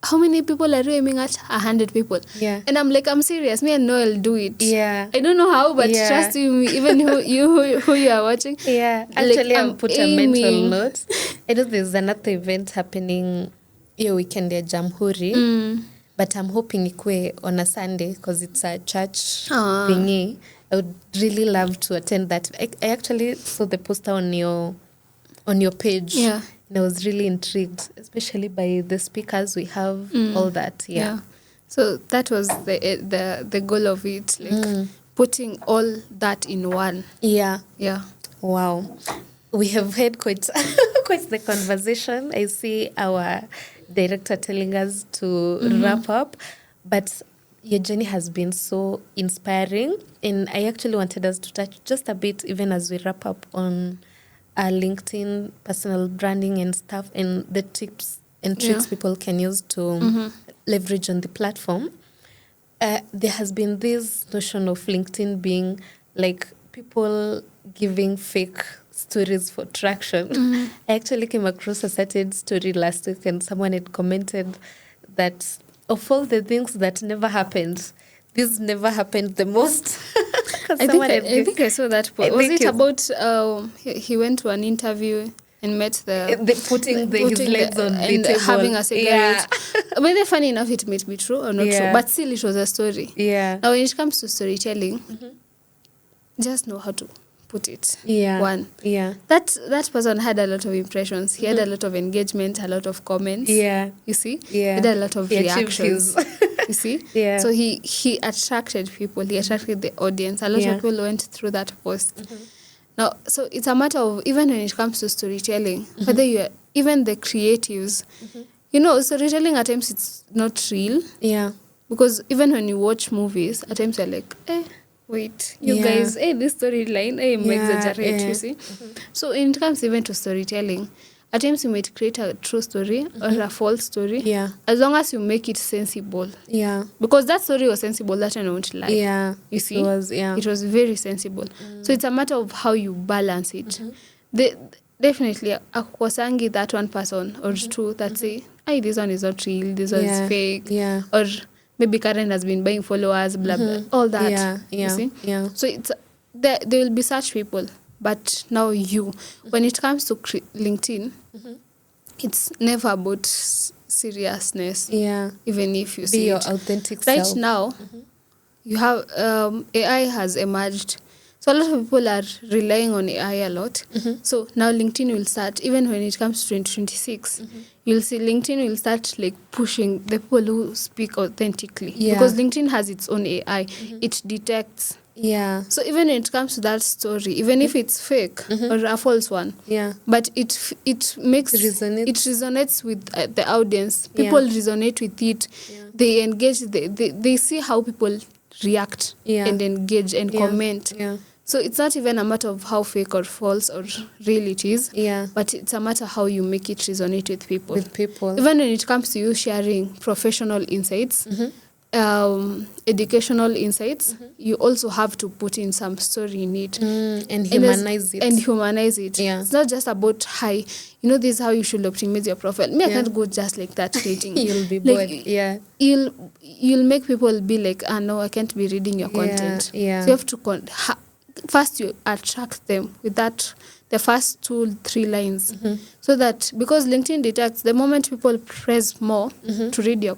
How many people are you aiming at? 100 people. Yeah. And I'm like, I'm serious. Me and Noel do it. Yeah. I don't know how, but trust me, even who you are watching. Yeah. Actually, I'll put a mental note. I know there's another event happening your weekend at Jamhuri, but I'm hoping ikwe on a Sunday because it's a church thingy. I would really love to attend that. I actually saw the poster on your page. Yeah. And I was really intrigued, especially by the speakers we have, all that. Yeah. So that was the goal of it, like putting all that in one. Yeah. Yeah. Wow. We have had quite the conversation. I see our director telling us to wrap up, but your journey has been so inspiring, and I actually wanted us to touch just a bit, even as we wrap up, on LinkedIn, personal branding and stuff, and the tips and tricks people can use to leverage on the platform. There has been this notion of LinkedIn being like people giving fake stories for traction. I actually came across a certain story last week, and someone had commented that of all the things that never happened, this never happened the most. I think I saw that post. Was it about he went to an interview and met putting his legs on the and table, having a cigarette. But funny enough, it might be true or not true, but still it was a story. Yeah. Now when it comes to storytelling, just know how to put it. Yeah. One. Yeah. That person had a lot of impressions. He had a lot of engagement, a lot of comments. Yeah. You see? Yeah. He had a lot of reactions. You see? Yeah. So he attracted people. He attracted the audience. A lot of people went through that post. Now, so it's a matter of, even when it comes to storytelling, whether you're, even the creatives, storytelling at times it's not real. Yeah. Because even when you watch movies, at times you're like, wait, you guys, this storyline, exaggerate, you see. So when it comes even to storytelling, at times you might create a true story or a false story. Yeah. As long as you make it sensible. Yeah. Because that story was sensible, that one I won't lie. Yeah. You see? It was very sensible. So it's a matter of how you balance it. Definitely, akwasangi that one person or two that say, this one is not real, this one is fake. Yeah. Or maybe Karen has been buying followers, blah, blah, all that. Yeah. You see? Yeah. So there will be such people. But now when it comes to LinkedIn, it's never about seriousness. Yeah. Even if you Be see your it. authentic Right self. now, you have AI has emerged. So a lot of people are relying on AI a lot. So now LinkedIn will start, even when it comes to 2026, you'll see LinkedIn will start like pushing the people who speak authentically. Yeah. Because LinkedIn has its own AI. It detects Yeah. So even when it comes to that story, even if it's fake or a false one, Yeah. but it makes It resonates. it resonates with the audience. Yeah. People resonate with it. Yeah. They engage. They see how people react Yeah. and engage and Yeah. comment. Yeah. So it's not even a matter of how fake or false or real it is. Yeah. But it's a matter how you make it resonate with people. With people. Even when it comes to you sharing professional insights, educational insights, you also have to put in some story in it. And humanize it. And humanize it. Yeah. It's not just about, hi, this is how you should optimize your profile. I can't go just like that creating. You'll be like, bored. Yeah. You'll make people be like, no, I can't be reading your content. Yeah. So you have to first you attract them with that, the first 2-3 lines, so that, because LinkedIn detects the moment people press more to read your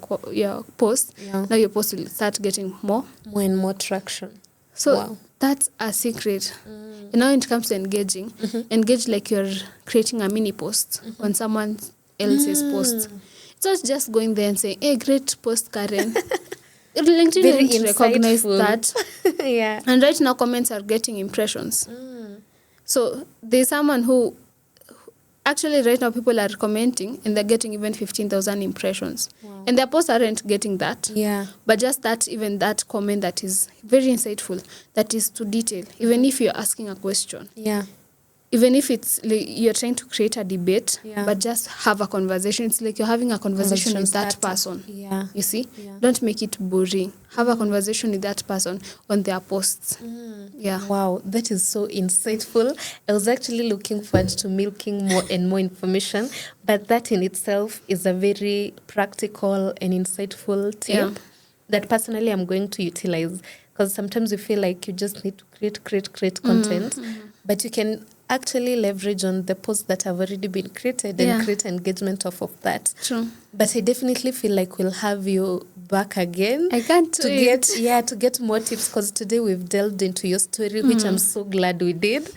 post, now your post will start getting more and more traction. So that's a secret. And now when it comes to engaging, engage like you're creating a mini post on someone else's post. It's not just going there and saying, hey, great post, Karen. LinkedIn didn't recognize that. Yeah. And right now comments are getting impressions. So there's someone who actually right now people are commenting and they're getting even 15,000 impressions. Wow. And their posts aren't getting that. Yeah. But just that, even that comment that is very insightful, that is to detail, even if you're asking a question. Yeah. Even if it's like you're trying to create a debate, but just have a conversation. It's like you're having a conversation with that person. Yeah. You see? Yeah. Don't make it boring. Have a conversation with that person on their posts. Yeah. Wow, that is so insightful. I was actually looking forward to milking more and more information, but that in itself is a very practical and insightful tip that personally I'm going to utilize, because sometimes you feel like you just need to create content, but you can actually leverage on the posts that have already been created and create engagement off of that. True. But I definitely feel like we'll have you back again. I can't wait. To get more tips, because today we've delved into your story, which I'm so glad we did.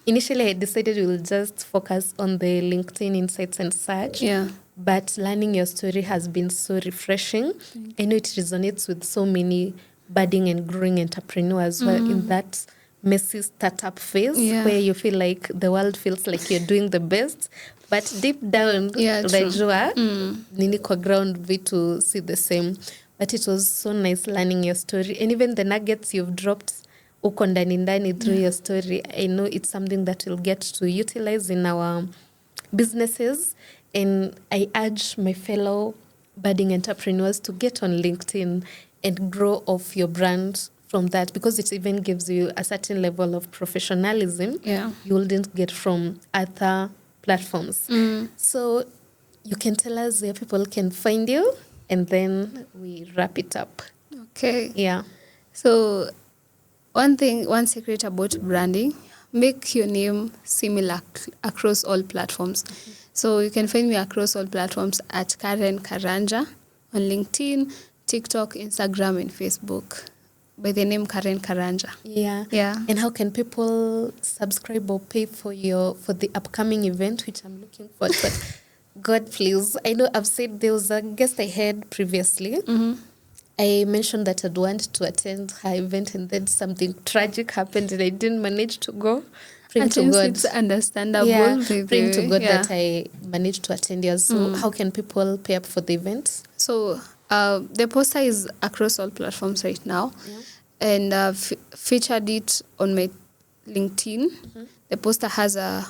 Initially, I decided we'll just focus on the LinkedIn insights and such. Yeah. But learning your story has been so refreshing. I know it resonates with so many budding and growing entrepreneurs who are in that messy startup phase where you feel like the world feels like you're doing the best, but deep down unajua nini kwa ground vitu see the same. But it was so nice learning your story, and even the nuggets you've dropped uko ndani through your story. I know it's something that we'll get to utilize in our businesses, and I urge my fellow budding entrepreneurs to get on LinkedIn and grow off your brand from that, because it even gives you a certain level of professionalism you wouldn't get from other platforms. So you can tell us where people can find you, and then we wrap it up. Okay. Yeah. So one secret about branding, make your name similar across all platforms. So you can find me across all platforms at Karenja on LinkedIn, TikTok, Instagram, and Facebook, by the name Karen Karenja. Yeah. And how can people subscribe or pay for the upcoming event, which I'm looking forward to? God, please. I know I've said there was a guest I had previously. I mentioned that I'd want to attend her event, and then something tragic happened and I didn't manage to go. Praying to God. It's understandable. Yeah, praying to God that I managed to attend yours. So how can people pay up for the event? So the poster is across all platforms right now. And I've featured it on my LinkedIn. The poster has a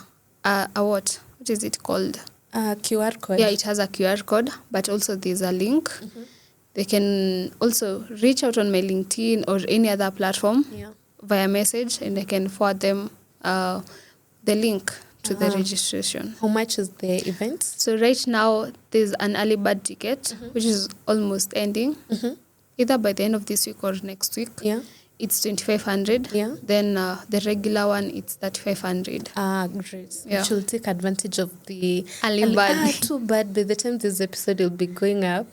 what is it called? A QR code. Yeah, it has a QR code, but also there's a link. They can also reach out on my LinkedIn or any other platform via message, and I can forward them the link to the registration. How much is the event? So right now there's an early bird ticket, which is almost ending. Either by the end of this week or next week. It's 2,500. Then the regular one, it's 3,500. Great. We should take advantage of the early bird. Too bad. By the time this episode will be going up,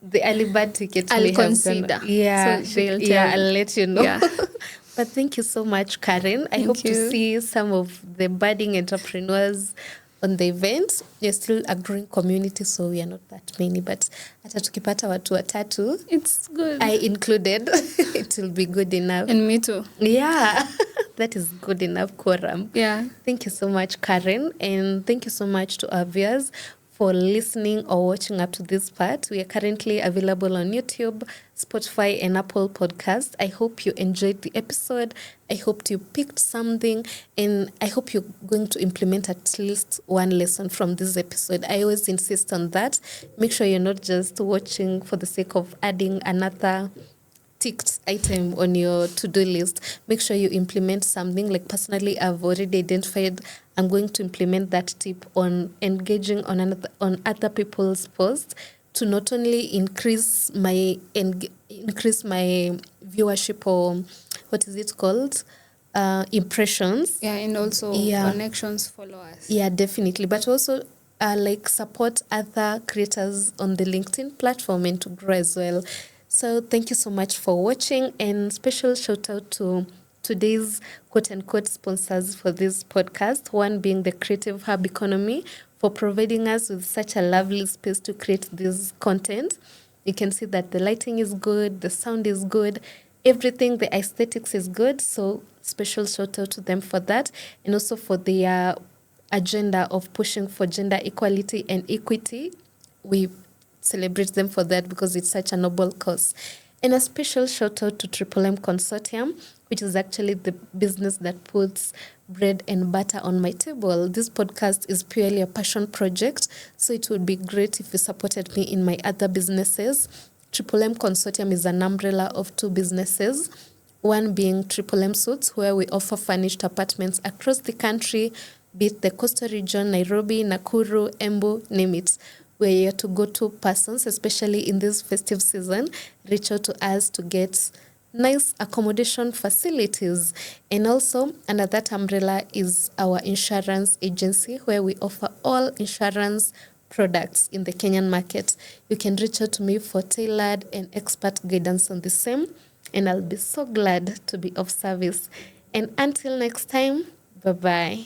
the early bird tickets I'll consider. I'll let you know. But thank you so much, Karen. I hope to see some of the budding entrepreneurs on the event. We're still a growing community, so we are not that many, but hata tukipata watu watatu, It's good. I included, it will be good enough. And me too. Yeah, that is good enough quorum. Yeah. Thank you so much, Karen, and thank you so much to our viewers for listening or watching up to this part. We are currently available on YouTube, Spotify, and Apple Podcasts. I hope you enjoyed the episode. I hope you picked something, and I hope you're going to implement at least one lesson from this episode. I always insist on that. Make sure you're not just watching for the sake of adding another ticked item on your to-do list. Make sure you implement something. Like personally, I've already identified I'm going to implement that tip on engaging on other people's posts to not only increase my viewership, or what is it called, impressions. Yeah, and also connections, followers. Yeah, definitely. But also like support other creators on the LinkedIn platform and to grow as well. So thank you so much for watching, and special shout out to today's quote-unquote sponsors for this podcast, one being the Creative Hub Economy for providing us with such a lovely space to create this content. You can see that the lighting is good, the sound is good, everything, the aesthetics is good. So special shout out to them for that, and also for their agenda of pushing for gender equality and equity. We celebrate them for that because it's such a noble cause. And a special shout out to Triple M Consortium, which is actually the business that puts bread and butter on my table. This podcast is purely a passion project, so it would be great if you supported me in my other businesses. Triple M Consortium is an umbrella of two businesses, one being Triple M Suits, where we offer furnished apartments across the country, be it the coastal region, Nairobi, Nakuru, Embu, name it. We're here to go-to persons, especially in this festive season. Reach out to us to get nice accommodation facilities. And also, under that umbrella is our insurance agency, where we offer all insurance products in the Kenyan market. You can reach out to me for tailored and expert guidance on the same, and I'll be so glad to be of service. And until next time, bye-bye.